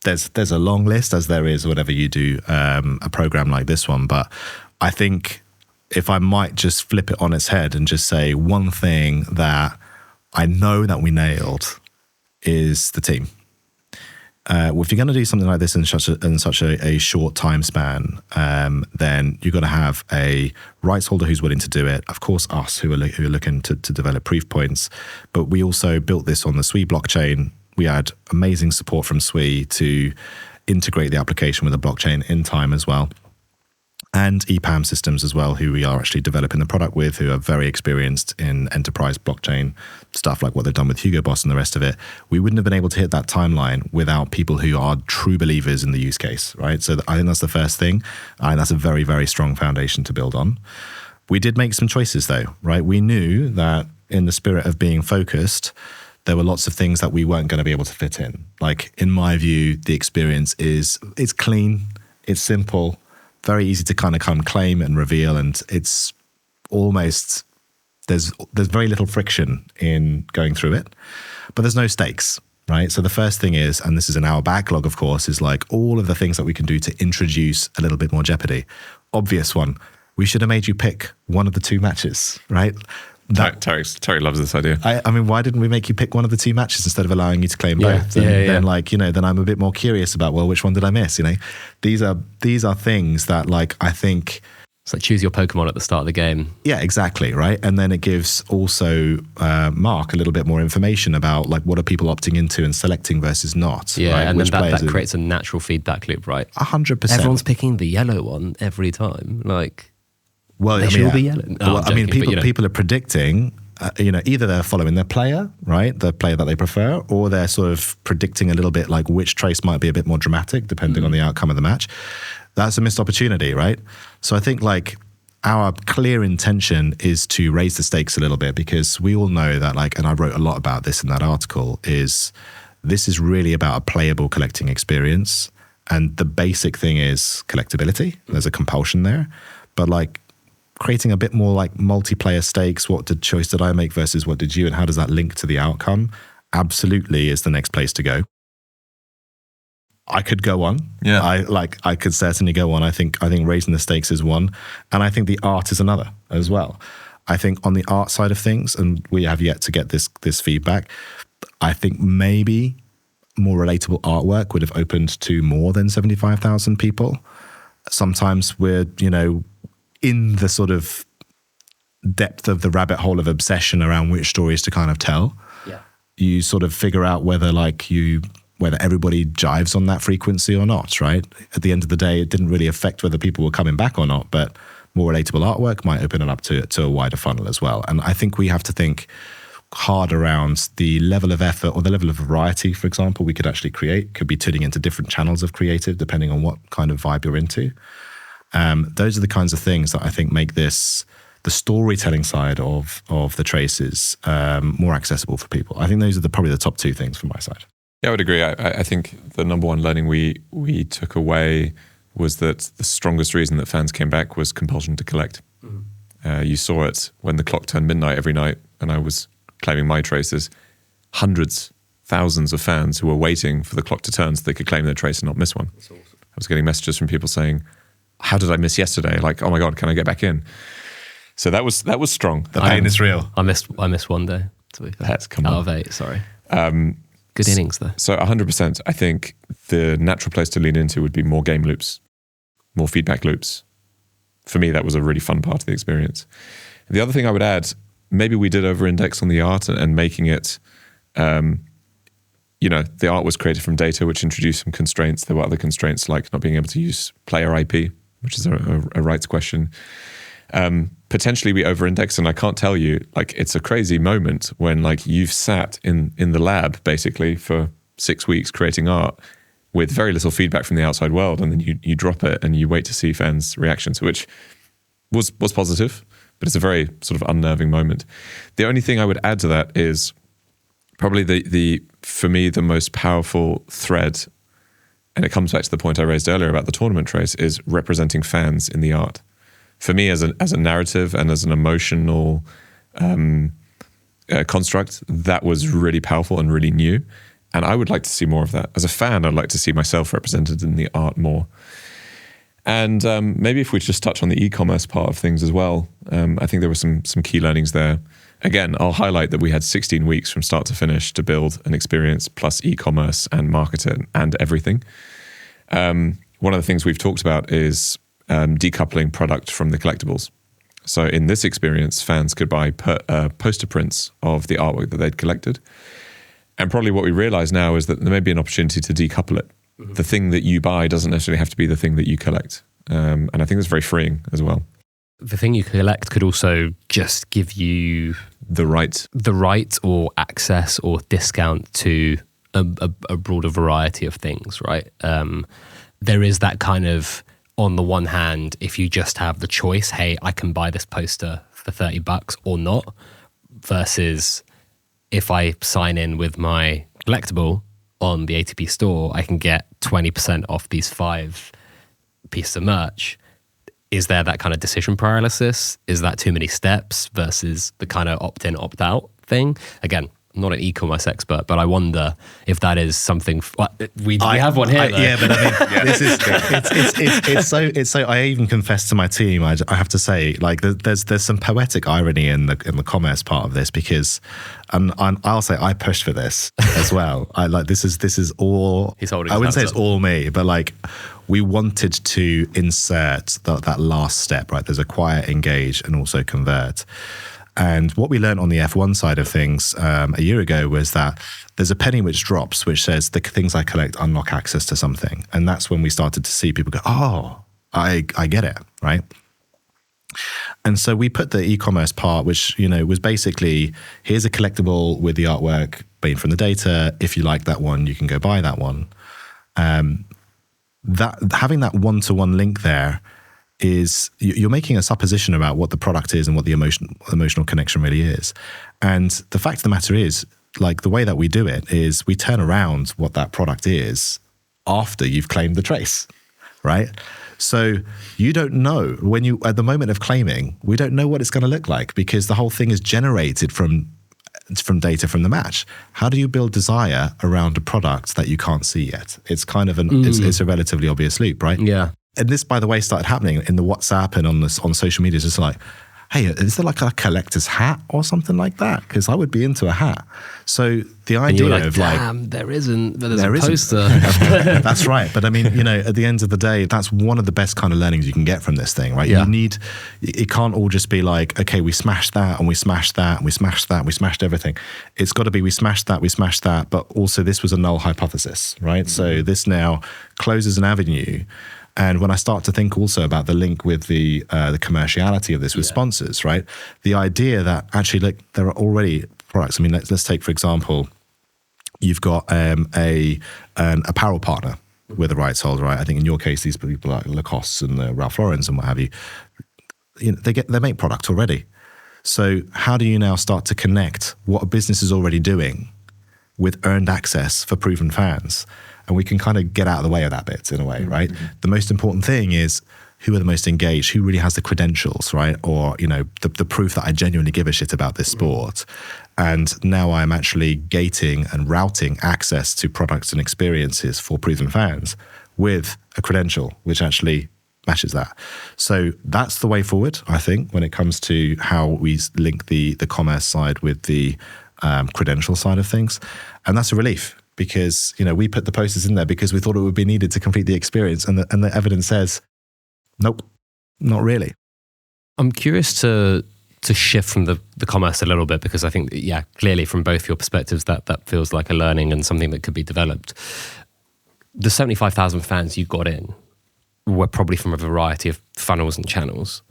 There's a long list, as there is whenever you do a program like this one. But I think if I might just flip it on its head and just say one thing that I know that we nailed is the team. If you're going to do something like this in such a short time span, then you've got to have a rights holder who's willing to do it. Of course, us who are looking to develop proof points. But we also built this on the Sui blockchain. We had amazing support from Sui to integrate the application with the blockchain in time as well. And EPAM Systems as well, who we are actually developing the product with, who are very experienced in enterprise blockchain stuff like what they've done with Hugo Boss and the rest of it. We wouldn't have been able to hit that timeline without people who are true believers in the use case, right? So I think that's the first thing. And that's a very, very strong foundation to build on. We did make some choices though, right? We knew that in the spirit of being focused, there were lots of things that we weren't going to be able to fit in. Like, in my view, the experience it's clean, it's simple, very easy to kind of come claim and reveal, and it's almost there's very little friction in going through it, but there's no stakes. right? So the first thing is, and this is in our backlog, of course, is like all of the things that we can do to introduce a little bit more jeopardy. Obvious one, we should have made you pick one of the two matches, right? Tareq loves this idea. I mean, why didn't we make you pick one of the two matches instead of allowing you to claim both? Then like, you know, then I'm a bit more curious about, well, which one did I miss? You know, these are things that like, I think... It's like choose your Pokemon at the start of the game. Yeah, exactly, right? And then it gives also Mark a little bit more information about like what are people opting into and selecting versus not. Yeah, right? and then that creates a natural feedback loop, right? 100%. Everyone's picking the yellow one every time. Like, well, they should all be yellow. No, well, joking, people are predicting, you know, either they're following their player, right, the player that they prefer, or they're sort of predicting a little bit like which trace might be a bit more dramatic depending on the outcome of the match. That's a missed opportunity, right? So I think like our clear intention is to raise the stakes a little bit, because we all know that like, and I wrote a lot about this in that article, is this is really about a playable collecting experience. And the basic thing is collectability. There's a compulsion there, but like creating a bit more like multiplayer stakes. What choice did I make versus what did you? And how does that link to the outcome? Absolutely is the next place to go. I could go on. Yeah. I could certainly go on. I think raising the stakes is one. And I think the art is another as well. I think on the art side of things, and we have yet to get this feedback, I think maybe more relatable artwork would have opened to more than 75,000 people. Sometimes we're, you know, in the sort of depth of the rabbit hole of obsession around which stories to kind of tell. Yeah. You sort of figure out whether everybody jives on that frequency or not, right? At the end of the day, it didn't really affect whether people were coming back or not, but more relatable artwork might open it up to a wider funnel as well. And I think we have to think hard around the level of effort or the level of variety, for example, we could actually create. Could be tuning into different channels of creative depending on what kind of vibe you're into. Those are the kinds of things that I think make this, the storytelling side of the traces, more accessible for people. I think those are probably the top two things from my side. Yeah, I would agree. I think the number one learning we took away was that the strongest reason that fans came back was compulsion to collect. Mm-hmm. You saw it when the clock turned midnight every night and I was claiming my traces. Hundreds, thousands of fans who were waiting for the clock to turn so they could claim their trace and not miss one. That's awesome. I was getting messages from people saying, how did I miss yesterday? Like, oh my God, can I get back in? So that was strong. The pain is real. I missed one day, to be fair. That's come on. Out of 8, sorry. Good innings though. So 100%, I think the natural place to lean into would be more game loops, more feedback loops. For me, that was a really fun part of the experience. The other thing I would add, maybe we did over-index on the art and making it, you know, the art was created from data, which introduced some constraints. There were other constraints like not being able to use player IP, which is a rights question. Potentially we over-index, and I can't tell you, like, it's a crazy moment when like you've sat in the lab basically for 6 weeks creating art with very little feedback from the outside world, and then you drop it and you wait to see fans' reactions, which was positive, but it's a very sort of unnerving moment. The only thing I would add to that is probably the for me the most powerful thread, and it comes back to the point I raised earlier about the tournament trace, is representing fans in the art. For me, as a narrative and as an emotional construct, that was really powerful and really new. And I would like to see more of that. As a fan, I'd like to see myself represented in the art more. And maybe if we just touch on the e-commerce part of things as well, I think there were some key learnings there. Again, I'll highlight that we had 16 weeks from start to finish to build an experience, plus e-commerce and market it and everything. One of the things we've talked about is decoupling product from the collectibles. So in this experience, fans could buy poster prints of the artwork that they'd collected. And probably what we realize now is that there may be an opportunity to decouple it. Mm-hmm. The thing that you buy doesn't necessarily have to be the thing that you collect. And I think that's very freeing as well. The thing you collect could also just give you the right or access or discount to a broader variety of things, right? There is that kind of, on the one hand, if you just have the choice, hey, I can buy this poster for $30 or not, versus if I sign in with my collectible on the ATP store, I can get 20% off these 5 pieces of merch. Is there that kind of decision paralysis? Is that too many steps versus the kind of opt-in, opt-out thing? Again, not an e-commerce expert, but I wonder if that is something. We have one here. Yeah, but I mean, this is it's so. I even confessed to my team. I have to say, like, there's some poetic irony in the commerce part of this, because, I'll say I pushed for this as well. This is all. He's holding. I wouldn't say it's all me, but like, we wanted to insert that last step, right? There's acquire, engage, and also convert. And what we learned on the F1 side of things a year ago was that there's a penny which drops, which says the things I collect unlock access to something. And that's when we started to see people go, oh, I get it, right? And so we put the e-commerce part, which, was basically, here's a collectible with the artwork being from the data. If you like that one, you can go buy that one. That having that one-to-one link there is, you're making a supposition about what the product is and what the emotional connection really is. And the fact of the matter is, like, the way that we do it is we turn around what that product is after you've claimed the trace, right? So you don't know at the moment of claiming, we don't know what it's going to look like, because the whole thing is generated from data from the match. How do you build desire around a product that you can't see yet? It's kind of it's a relatively obvious loop, right? Yeah. And this, by the way, started happening in the WhatsApp and on social media. It's just like, hey, is there like a collector's hat or something like that? Because I would be into a hat. So the idea of damn, there isn't, but there's a poster. That's right. But I mean, at the end of the day, that's one of the best kind of learnings you can get from this thing, right? Yeah. It can't all just be like, okay, we smashed that and we smashed that and we smashed that, we smashed everything. It's got to be, we smashed that, but also this was a null hypothesis, right? Mm-hmm. So this now closes an avenue. And when I start to think also about the link with the commerciality of this with sponsors, right? The idea that actually, like, there are already products. I mean, let's take, for example, you've got an apparel partner with a rights holder, right? I think in your case, these people like Lacoste and Ralph Lauren's and what have you, they make product already. So how do you now start to connect what a business is already doing with earned access for proven fans? And we can kind of get out of the way of that bit in a way, right? Mm-hmm. The most important thing is who are the most engaged, who really has the credentials, right? Or, the proof that I genuinely give a shit about this sport. And now I'm actually gating and routing access to products and experiences for proven fans with a credential, which actually matches that. So that's the way forward, I think, when it comes to how we link the commerce side with the credential side of things. And that's a relief. Because, we put the posters in there because we thought it would be needed to complete the experience. And the evidence says, nope, not really. I'm curious to shift from the commerce a little bit, because I think, clearly from both your perspectives, that feels like a learning and something that could be developed. The 75,000 fans you got in were probably from a variety of funnels and channels.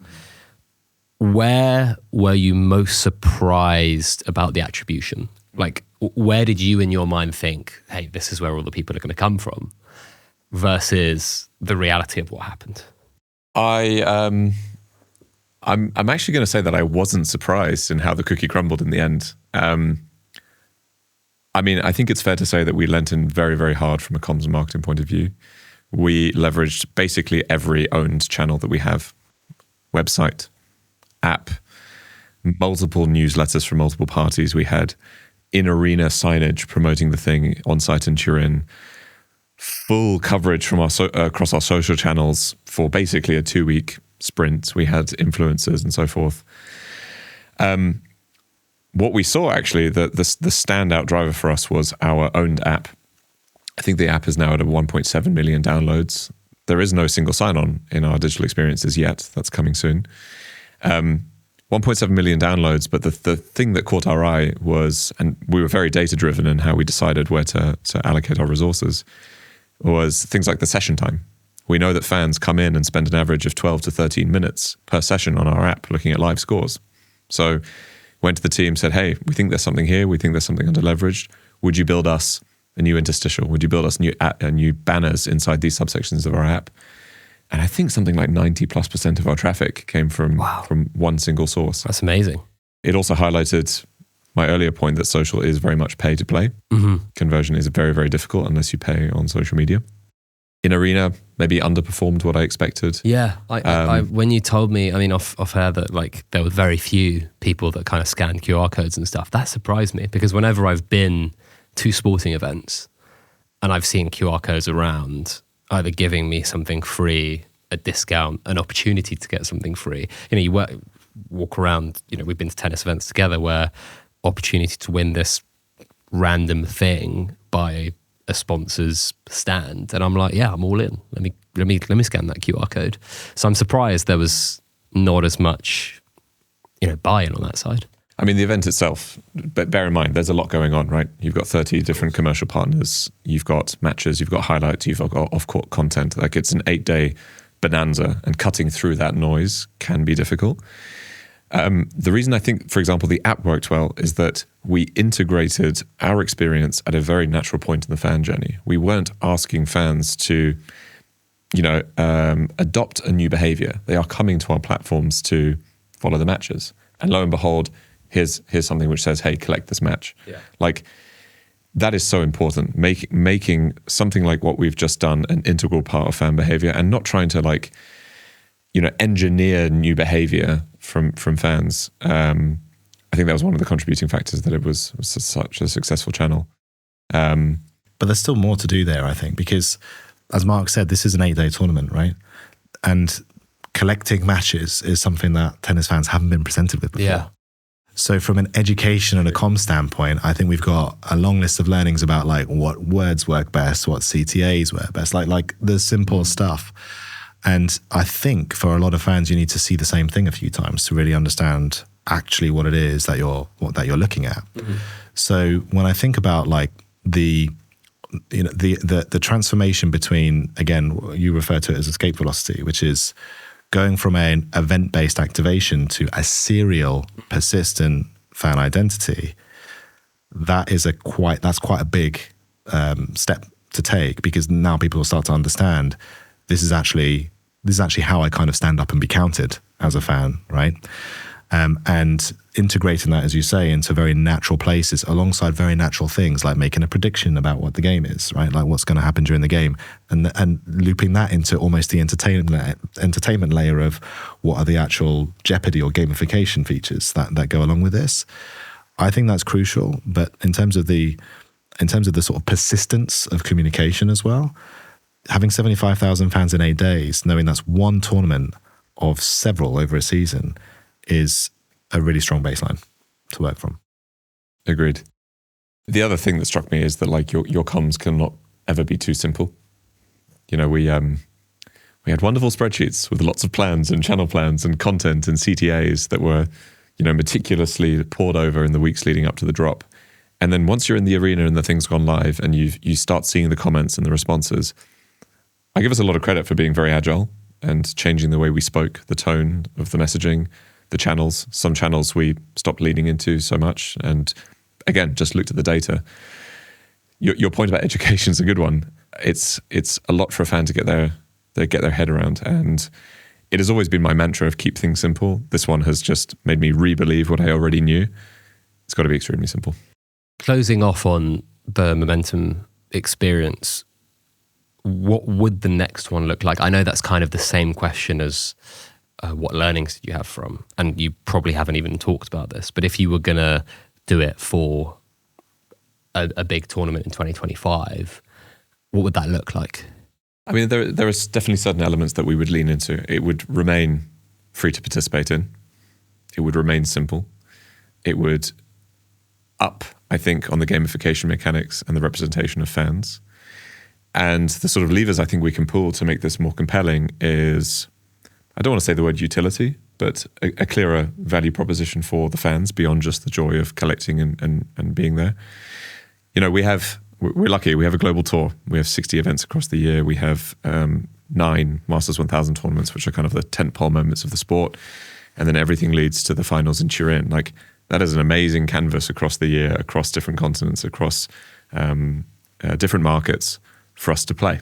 Where were you most surprised about the attribution? Like, where did you in your mind think, hey, this is where all the people are going to come from, versus the reality of what happened? I'm actually going to say that I wasn't surprised in how the cookie crumbled in the end. I mean, I think it's fair to say that we lent in very, very hard from a comms and marketing point of view. We leveraged basically every owned channel that we have: website, app, multiple newsletters from multiple parties. We had in-arena signage promoting the thing on site in Turin, full coverage from across our social channels for basically a 2-week sprint. We had influencers and so forth. What we saw, actually, the standout driver for us was our owned app. I think the app is now at 1.7 million downloads. There is no single sign-on in our digital experiences yet. That's coming soon. 1.7 million downloads, but the thing that caught our eye was, and we were very data-driven in how we decided where to allocate our resources, was things like the session time. We know that fans come in and spend an average of 12 to 13 minutes per session on our app looking at live scores. So went to the team, said, hey, we think there's something here. We think there's something under-leveraged. Would you build us a new interstitial? Would you build us new banners inside these subsections of our app? And I think something like 90+% of our traffic came from one single source. That's amazing. It also highlighted my earlier point that social is very much pay to play. Mm-hmm. Conversion is very, very difficult unless you pay on social media. In arena, maybe underperformed what I expected. Yeah, I when you told me, I mean, off air that like there were very few people that kind of scanned QR codes and stuff, that surprised me, because whenever I've been to sporting events and I've seen QR codes around, either giving me something free, a discount, an opportunity to get something free. You know, you walk around, you know, we've been to tennis events together where opportunity to win this random thing by a sponsor's stand, and I'm like, yeah, I'm all in. Let me scan that QR code. So I'm surprised there was not as much, you know, buy-in on that side. I mean, the event itself, but bear in mind, there's a lot going on, right? You've got 30 different commercial partners, you've got matches, you've got highlights, you've got off-court content. Like, it's an 8-day bonanza, and cutting through that noise can be difficult. The reason I think, for example, the app worked well is that we integrated our experience at a very natural point in the fan journey. We weren't asking fans to, you know, adopt a new behavior. They are coming to our platforms to follow the matches. And lo and behold, here's something which says, hey, collect this match. Yeah. Like, that is so important. Making something like what we've just done an integral part of fan behavior, and not trying to, like, you know, engineer new behavior from fans. I think that was one of the contributing factors that it was such a successful channel. But there's still more to do there, I think, because as Mark said, this is an 8-day tournament, right? And collecting matches is something that tennis fans haven't been presented with before. Yeah. So from an education and a comm standpoint, I think we've got a long list of learnings about like what words work best, what CTAs work best, like the simple stuff. And I think for a lot of fans, you need to see the same thing a few times to really understand actually what it is that you're looking at. Mm-hmm. So when I think about like the transformation between, again, you refer to it as escape velocity, which is going from an event-based activation to a serial, persistent fan identity, that's quite a big step to take, because now people will start to understand this is actually how I kind of stand up and be counted as a fan, right? And integrating that, as you say, into very natural places alongside very natural things like making a prediction about what the game is, right? Like what's going to happen during the game, and looping that into almost the entertainment layer of what are the actual Jeopardy or gamification features that go along with this. I think that's crucial. But in terms of the sort of persistence of communication as well, having 75,000 fans in 8 days, knowing that's one tournament of several over a season, is a really strong baseline to work from. Agreed. The other thing that struck me is that like your comms cannot ever be too simple. You know, we had wonderful spreadsheets with lots of plans and channel plans and content and CTAs that were, you know, meticulously poured over in the weeks leading up to the drop. And then once you're in the arena and the thing's gone live and you start seeing the comments and the responses, I give us a lot of credit for being very agile and changing the way we spoke, the tone of the messaging, the channels. Some channels we stopped leading into so much, and again, just looked at the data. Your point about education is a good one. It's a lot for a fan to get their head around, and it has always been my mantra of keep things simple. This one has just made me re-believe what I already knew. It's got to be extremely simple. Closing off on the Momentum experience, what would the next one look like? I know that's kind of the same question as what learnings did you have from, and you probably haven't even talked about this, but if you were going to do it for a big tournament in 2025, what would that look like? I mean, there are definitely certain elements that we would lean into. It would remain free to participate in. It would remain simple. It would up, I think, on the gamification mechanics and the representation of fans. And the sort of levers I think we can pull to make this more compelling is, I don't want to say the word utility, but a clearer value proposition for the fans beyond just the joy of collecting and being there. You know, we're lucky. We have a global tour. We have 60 events across the year. We have 9 Masters 1000 tournaments, which are kind of the tentpole moments of the sport. And then everything leads to the finals in Turin. Like, that is an amazing canvas across the year, across different continents, across different markets for us to play.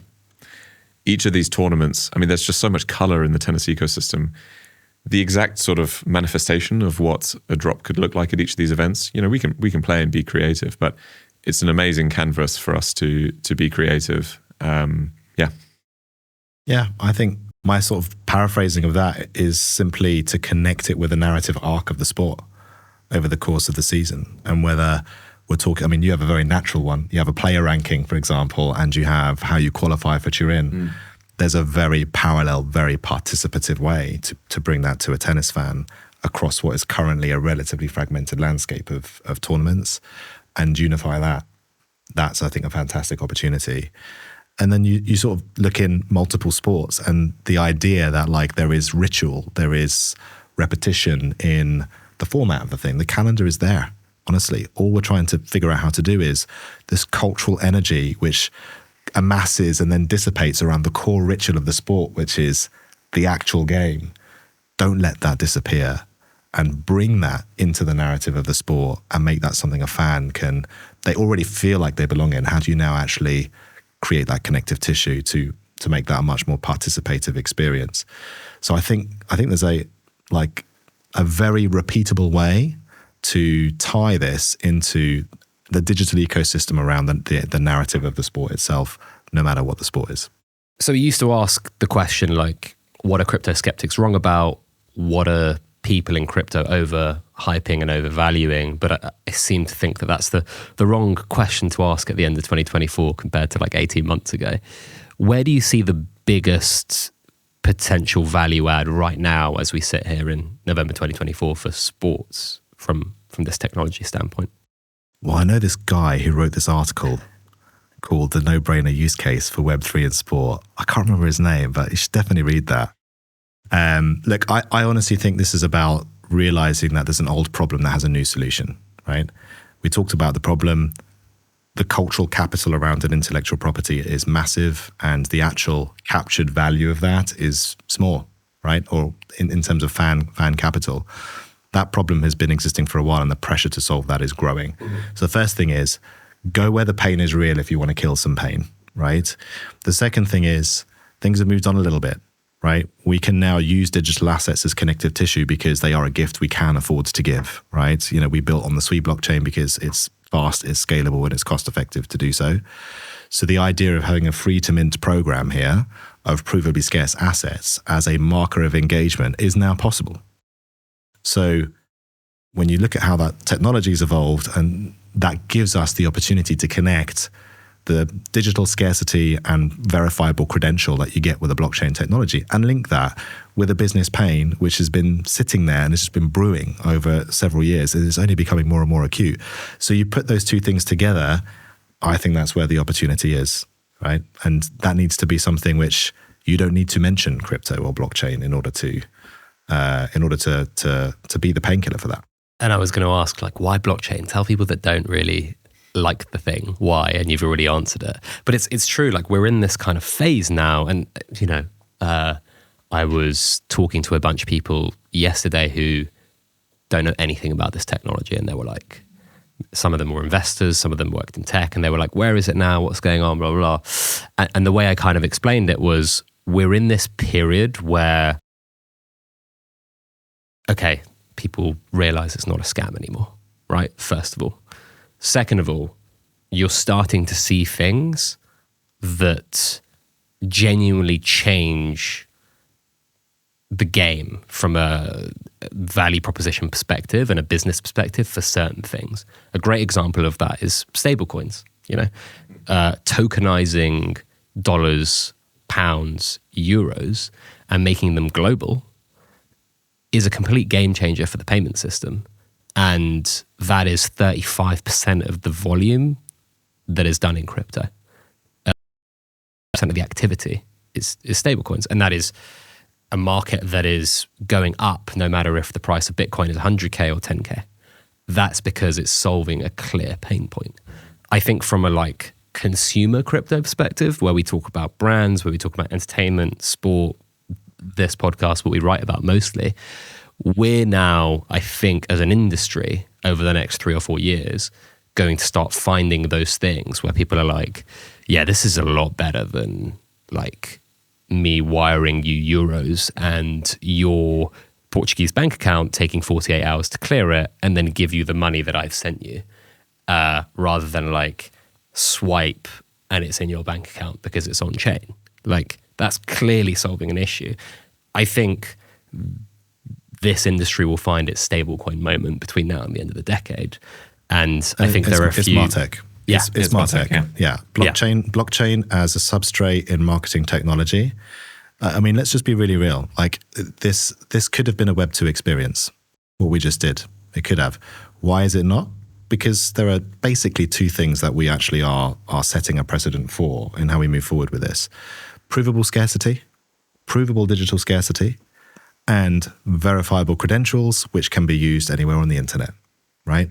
Each of these tournaments, I mean, there's just so much color in the tennis ecosystem. The exact sort of manifestation of what a drop could look like at each of these events, you know, we can play and be creative, but it's an amazing canvas for us to be creative. Yeah. Yeah, I think my sort of paraphrasing of that is simply to connect it with the narrative arc of the sport over the course of the season. And whether we're talking, I mean, you have a very natural one. You have a player ranking, for example, and you have how you qualify for Turin. There's a very parallel, very participative way to bring that to a tennis fan across what is currently a relatively fragmented landscape of tournaments and unify that. That's, I think, a fantastic opportunity. And then you sort of look in multiple sports and the idea that like there is ritual, there is repetition in the format of the thing. The calendar is there, honestly. All we're trying to figure out how to do is this cultural energy which amasses and then dissipates around the core ritual of the sport, which is the actual game. Don't let that disappear and bring that into the narrative of the sport and make that something a fan can, they already feel like they belong in. How do you now actually create that connective tissue to make that a much more participative experience? So I think there's a very repeatable way to tie this into the digital ecosystem around the narrative of the sport itself, no matter what the sport is. So we used to ask the question like, what are crypto skeptics wrong about? What are people in crypto over hyping and overvaluing? But I seem to think that that's the wrong question to ask at the end of 2024 compared to like 18 months ago. Where do you see the biggest potential value add right now as we sit here in November 2024 for sports from this technology standpoint? Well, I know this guy who wrote this article called The No-Brainer Use Case for Web3 in Sport. I can't remember his name, but you should definitely read that. Look, I honestly think this is about realizing that there's an old problem that has a new solution, right? We talked about the problem. The cultural capital around an intellectual property is massive, and the actual captured value of that is small, right? Or in terms of fan capital. That problem has been existing for a while, and the pressure to solve that is growing. So the first thing is, go where the pain is real if you want to kill some pain, right? The second thing is, things have moved on a little bit, right? We can now use digital assets as connective tissue because they are a gift we can afford to give, right? You know, we built on the Sui blockchain because it's fast, it's scalable, and it's cost effective to do so. So the idea of having a free to mint program here of provably scarce assets as a marker of engagement is now possible. So when you look at how that technology has evolved, and that gives us the opportunity to connect the digital scarcity and verifiable credential that you get with a blockchain technology and link that with a business pain, which has been sitting there and it's just been brewing over several years. And it's only becoming more and more acute. So you put those two things together, I think that's where the opportunity is, right? And that needs to be something which you don't need to mention crypto or blockchain in order to be the painkiller for that. And I was going to ask, like, why blockchain? Tell people that don't really like the thing why, and you've already answered it. But it's true, like, we're in this kind of phase now, and you know, I was talking to a bunch of people yesterday who don't know anything about this technology, and they were like, some of them were investors, some of them worked in tech, and they were like, where is it now? What's going on? Blah, blah, blah. And the way I kind of explained it was, we're in this period where, okay, people realize it's not a scam anymore, right? First of all. Second of all, you're starting to see things that genuinely change the game from a value proposition perspective and a business perspective for certain things. A great example of that is stablecoins, you know, tokenizing dollars, pounds, euros, and making them global is a complete game changer for the payment system. And that is 35% of the volume that is done in crypto. Percent of the activity is stablecoins. And that is a market that is going up no matter if the price of Bitcoin is 100K or 10K. That's because it's solving a clear pain point. I think from a like consumer crypto perspective, where we talk about brands, where we talk about entertainment, sport, this podcast, what we write about mostly, we're now, I think, as an industry, over the next 3 or 4 years, going to start finding those things where people are like, yeah, this is a lot better than like me wiring you euros and your Portuguese bank account taking 48 hours to clear it and then give you the money that I've sent you, rather than like swipe and it's in your bank account because it's on chain. Like, That's clearly solving an issue. I think this industry will find its stablecoin moment between now and the end of the decade. And I think there are a few... It's MarTech. Yeah, it's MarTech. Yeah. Blockchain as a substrate in marketing technology. I mean, let's just be really real. Like this could have been a Web2 experience, what we just did. It could have. Why is it not? Because there are basically two things that we actually are setting a precedent for in how we move forward with this. Provable scarcity, provable digital scarcity, and verifiable credentials, which can be used anywhere on the internet, right?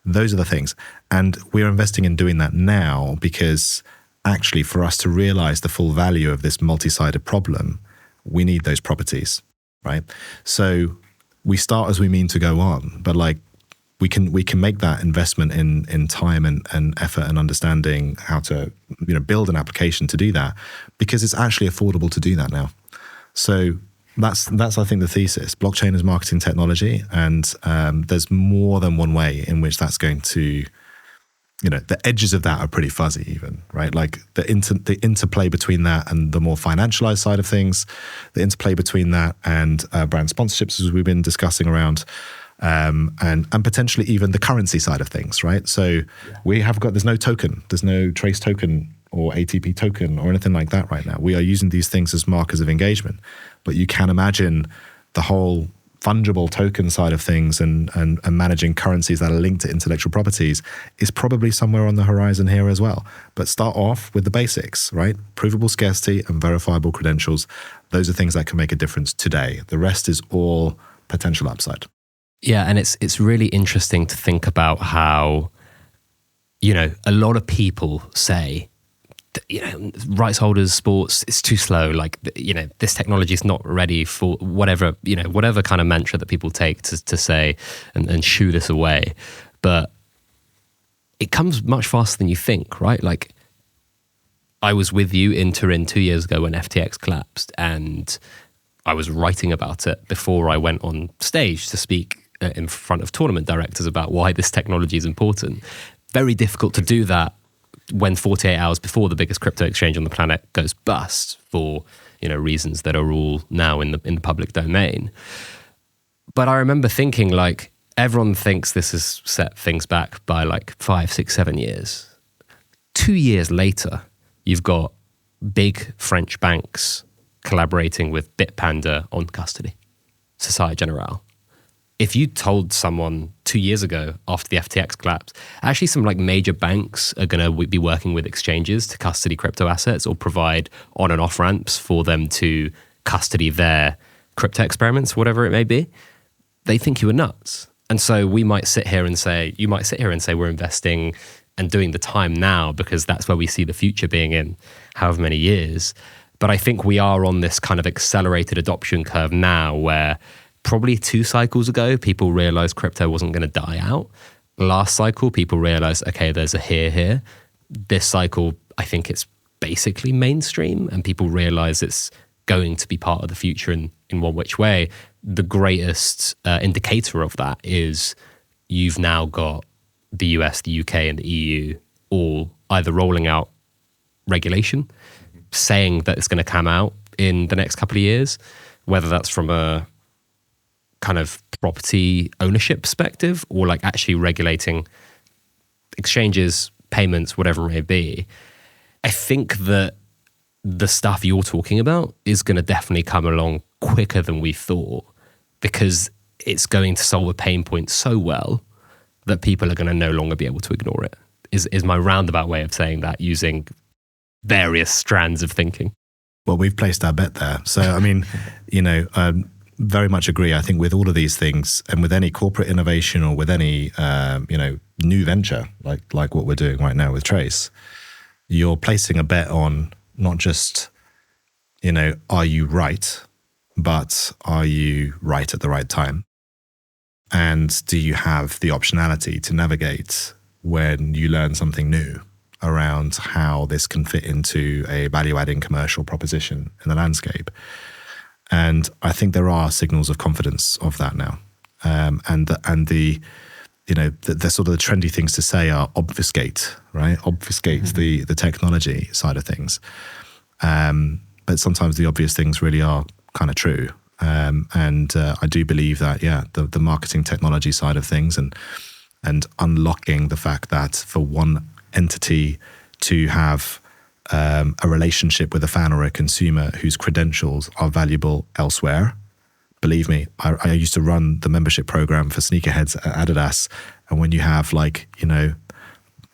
Those are the things. And we're investing in doing that now because actually for us to realize the full value of this multi-sided problem, we need those properties, right? So we start as we mean to go on, but like we can make that investment in time and effort and understanding how to build an application to do that because it's actually affordable to do that now. So that's I think the thesis. Blockchain is marketing technology, and there's more than one way in which that's going to, the edges of that are pretty fuzzy even, right? Like the interplay between that and the more financialized side of things, the interplay between that and brand sponsorships, as we've been discussing around, and potentially even the currency side of things, right? So there's no token, there's no Trace token or ATP token or anything like that right now. We are using these things as markers of engagement, but you can imagine the whole fungible token side of things and managing currencies that are linked to intellectual properties is probably somewhere on the horizon here as well. But start off with the basics, right? Provable scarcity and verifiable credentials. Those are things that can make a difference today. The rest is all potential upside. Yeah, and it's really interesting to think about how, a lot of people say, rights holders, sports, it's too slow. Like, this technology is not ready for whatever kind of mantra that people take to say and shoo this away. But it comes much faster than you think, right? Like, I was with you in Turin 2 years ago when FTX collapsed, and I was writing about it before I went on stage to speak in front of tournament directors about why this technology is important. Very difficult to do that when 48 hours before the biggest crypto exchange on the planet goes bust for reasons that are all now in the public domain. But I remember thinking, like, everyone thinks this has set things back by like 5, 6, 7 years. 2 years later, you've got big French banks collaborating with Bitpanda on custody, Societe Generale. If you told someone 2 years ago after the FTX collapse, actually some like major banks are going to be working with exchanges to custody crypto assets or provide on and off ramps for them to custody their crypto experiments, whatever it may be, they think you are nuts. And so you might sit here and say we're investing and doing the time now because that's where we see the future being in however many years. But I think we are on this kind of accelerated adoption curve now where probably 2 cycles ago, people realized crypto wasn't going to die out. Last cycle, people realized, okay, there's a here. This cycle, I think it's basically mainstream and people realize it's going to be part of the future in one which way. The greatest indicator of that is you've now got the US, the UK and the EU all either rolling out regulation, saying that it's going to come out in the next couple of years, whether that's from a kind of property ownership perspective or like actually regulating exchanges, payments, whatever it may be. I think that the stuff you're talking about is going to definitely come along quicker than we thought because it's going to solve a pain point so well that people are going to no longer be able to ignore it, is my roundabout way of saying that using various strands of thinking. Well, we've placed our bet there. So, I mean, very much agree. I think with all of these things and with any corporate innovation or with any, new venture, like what we're doing right now with Trace, you're placing a bet on not just, are you right, but are you right at the right time? And do you have the optionality to navigate when you learn something new around how this can fit into a value-adding commercial proposition in the landscape? And I think there are signals of confidence of that now. And the sort of the trendy things to say are obfuscate, right? Obfuscate the technology side of things. but sometimes the obvious things really are kind of true. And I do believe that, the marketing technology side of things and unlocking the fact that for one entity to have a relationship with a fan or a consumer whose credentials are valuable elsewhere. Believe me, I used to run the membership program for sneakerheads at Adidas, and when you have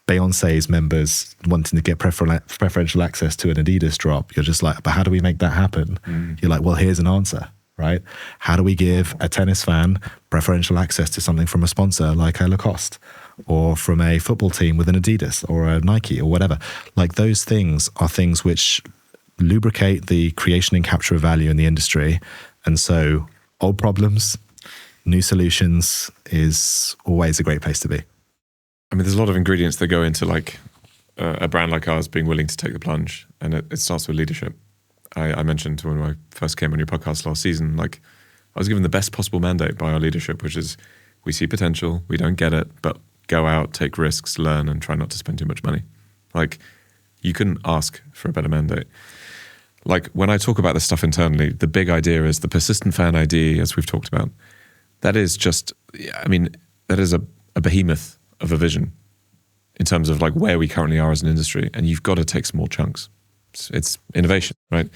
Beyonce's members wanting to get preferential access to an Adidas drop, you're just like, but how do we make that happen? You're like, well, here's an answer, right? How do we give a tennis fan preferential access to something from a sponsor like a Lacoste, or from a football team with an Adidas or a Nike or whatever? Like, those things are things which lubricate the creation and capture of value in the industry. And so old problems, new solutions is always a great place to be. I mean, there's a lot of ingredients that go into a brand like ours being willing to take the plunge, and it starts with leadership. I mentioned when I first came on your podcast last season, I was given the best possible mandate by our leadership, which is we see potential, we don't get it, but go out, take risks, learn, and try not to spend too much money. You couldn't ask for a better mandate. When I talk about this stuff internally, the big idea is the persistent fan ID, as we've talked about. That is that is a behemoth of a vision in terms of where we currently are as an industry, and you've got to take small chunks. It's innovation, right?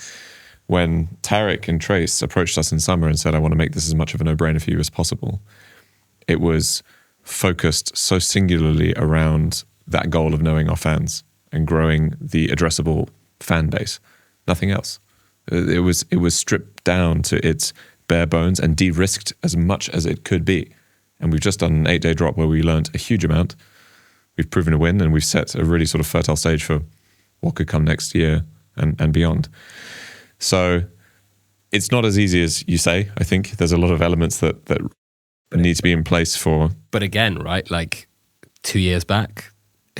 When Tareq and Trace approached us in summer and said, I want to make this as much of a no-brainer for you as possible, it was focused so singularly around that goal of knowing our fans and growing the addressable fan base. Nothing else. It was stripped down to its bare bones and de-risked as much as it could be. And we've just done an 8-day drop where we learned a huge amount. We've proven a win, and we've set a really sort of fertile stage for what could come next year and beyond. So it's not as easy as you say. I think there's a lot of elements that need to be in place for. But again, right, 2 years back,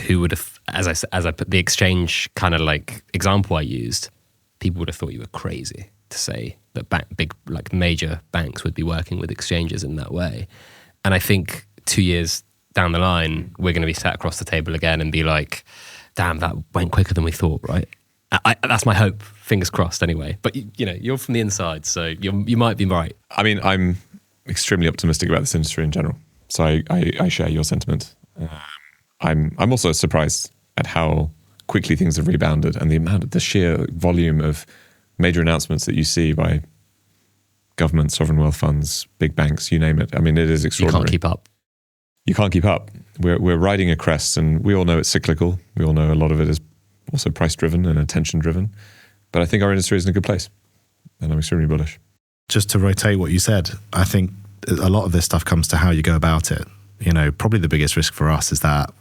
who would have, as I put the exchange kind of example I used, people would have thought you were crazy to say that big major banks would be working with exchanges in that way. And I think 2 years down the line, we're going to be sat across the table again and be like, damn, that went quicker than we thought, right? That's my hope. Fingers crossed anyway. But you're from the inside, so you might be right. I mean, I'm extremely optimistic about this industry in general. So I share your sentiment. I'm also surprised at how quickly things have rebounded, and the sheer volume of major announcements that you see by government, sovereign wealth funds, big banks, you name it. I mean, it is extraordinary. You can't keep up. We're riding a crest, and we all know it's cyclical. We all know a lot of it is also price driven and attention driven. But I think our industry is in a good place, and I'm extremely bullish. Just to rotate what you said, I think a lot of this stuff comes to how you go about it. Probably the biggest risk for us is that,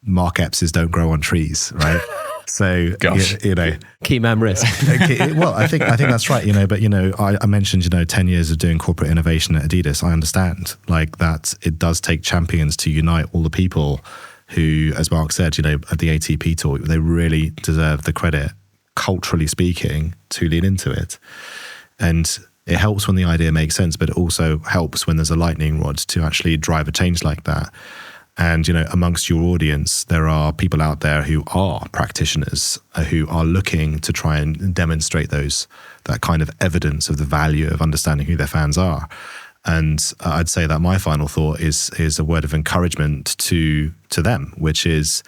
Mark Eppses don't grow on trees, right? So, key man risk. Well, I think that's right, but, I mentioned, 10 years of doing corporate innovation at Adidas. I understand that it does take champions to unite all the people who, as Mark said, at the ATP tour, they really deserve the credit, culturally speaking, to lean into it. And it helps when the idea makes sense, but it also helps when there's a lightning rod to actually drive a change like that. And, amongst your audience, there are people out there who are practitioners, who are looking to try and demonstrate that kind of evidence of the value of understanding who their fans are. And I'd say that my final thought is a word of encouragement to them, which is,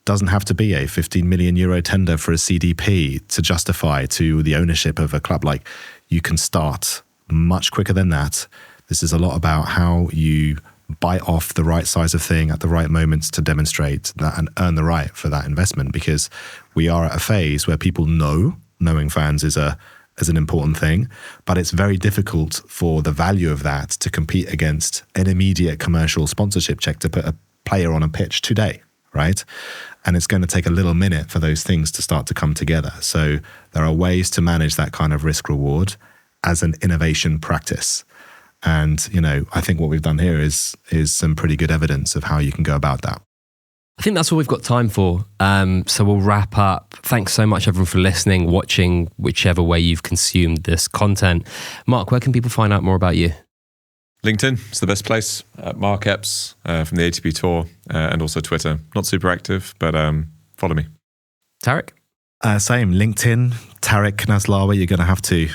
doesn't have to be a 15 million euro tender for a CDP to justify to the ownership of a club. You can start much quicker than that. This is a lot about how you bite off the right size of thing at the right moments to demonstrate that and earn the right for that investment, because we are at a phase where people knowing fans is an important thing, but it's very difficult for the value of that to compete against an immediate commercial sponsorship check to put a player on a pitch today, right? And it's going to take a little minute for those things to start to come together. So there are ways to manage that kind of risk reward as an innovation practice. And, I think what we've done here is some pretty good evidence of how you can go about that. I think that's all we've got time for. So we'll wrap up. Thanks so much, everyone, for listening, watching, whichever way you've consumed this content. Mark, where can people find out more about you? LinkedIn is the best place. Mark Epps from the ATP Tour, and also Twitter. Not super active, but follow me. Tareq? Same, LinkedIn, Tareq Nazlawy. You're going to have to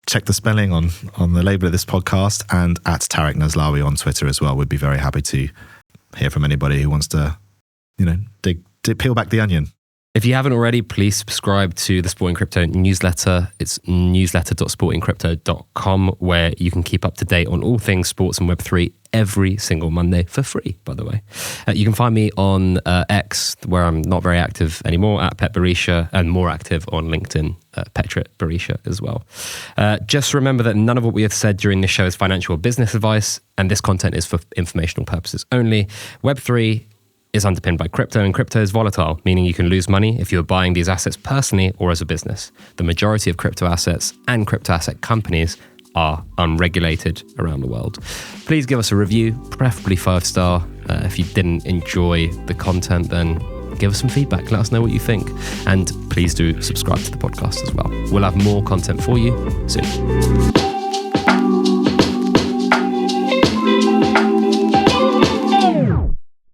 check the spelling on the label of this podcast, and at Tareq Nazlawy on Twitter as well. We'd be very happy to hear from anybody who wants to, peel back the onion. If you haven't already, please subscribe to the Sporting Crypto newsletter. It's newsletter.sportingcrypto.com, where you can keep up to date on all things sports and Web3 every single Monday for free, by the way. You can find me on X, where I'm not very active anymore, at Pet Barisha, and more active on LinkedIn, Petrit Barisha as well. Just remember that none of what we have said during this show is financial or business advice, and this content is for informational purposes only. Web3 is underpinned by crypto, and crypto is volatile, meaning you can lose money if you're buying these assets personally or as a business. The majority of crypto assets and crypto asset companies are unregulated around the world. Please give us a review, preferably 5-star. If you didn't enjoy the content, then give us some feedback. Let us know what you think. And please do subscribe to the podcast as well. We'll have more content for you soon.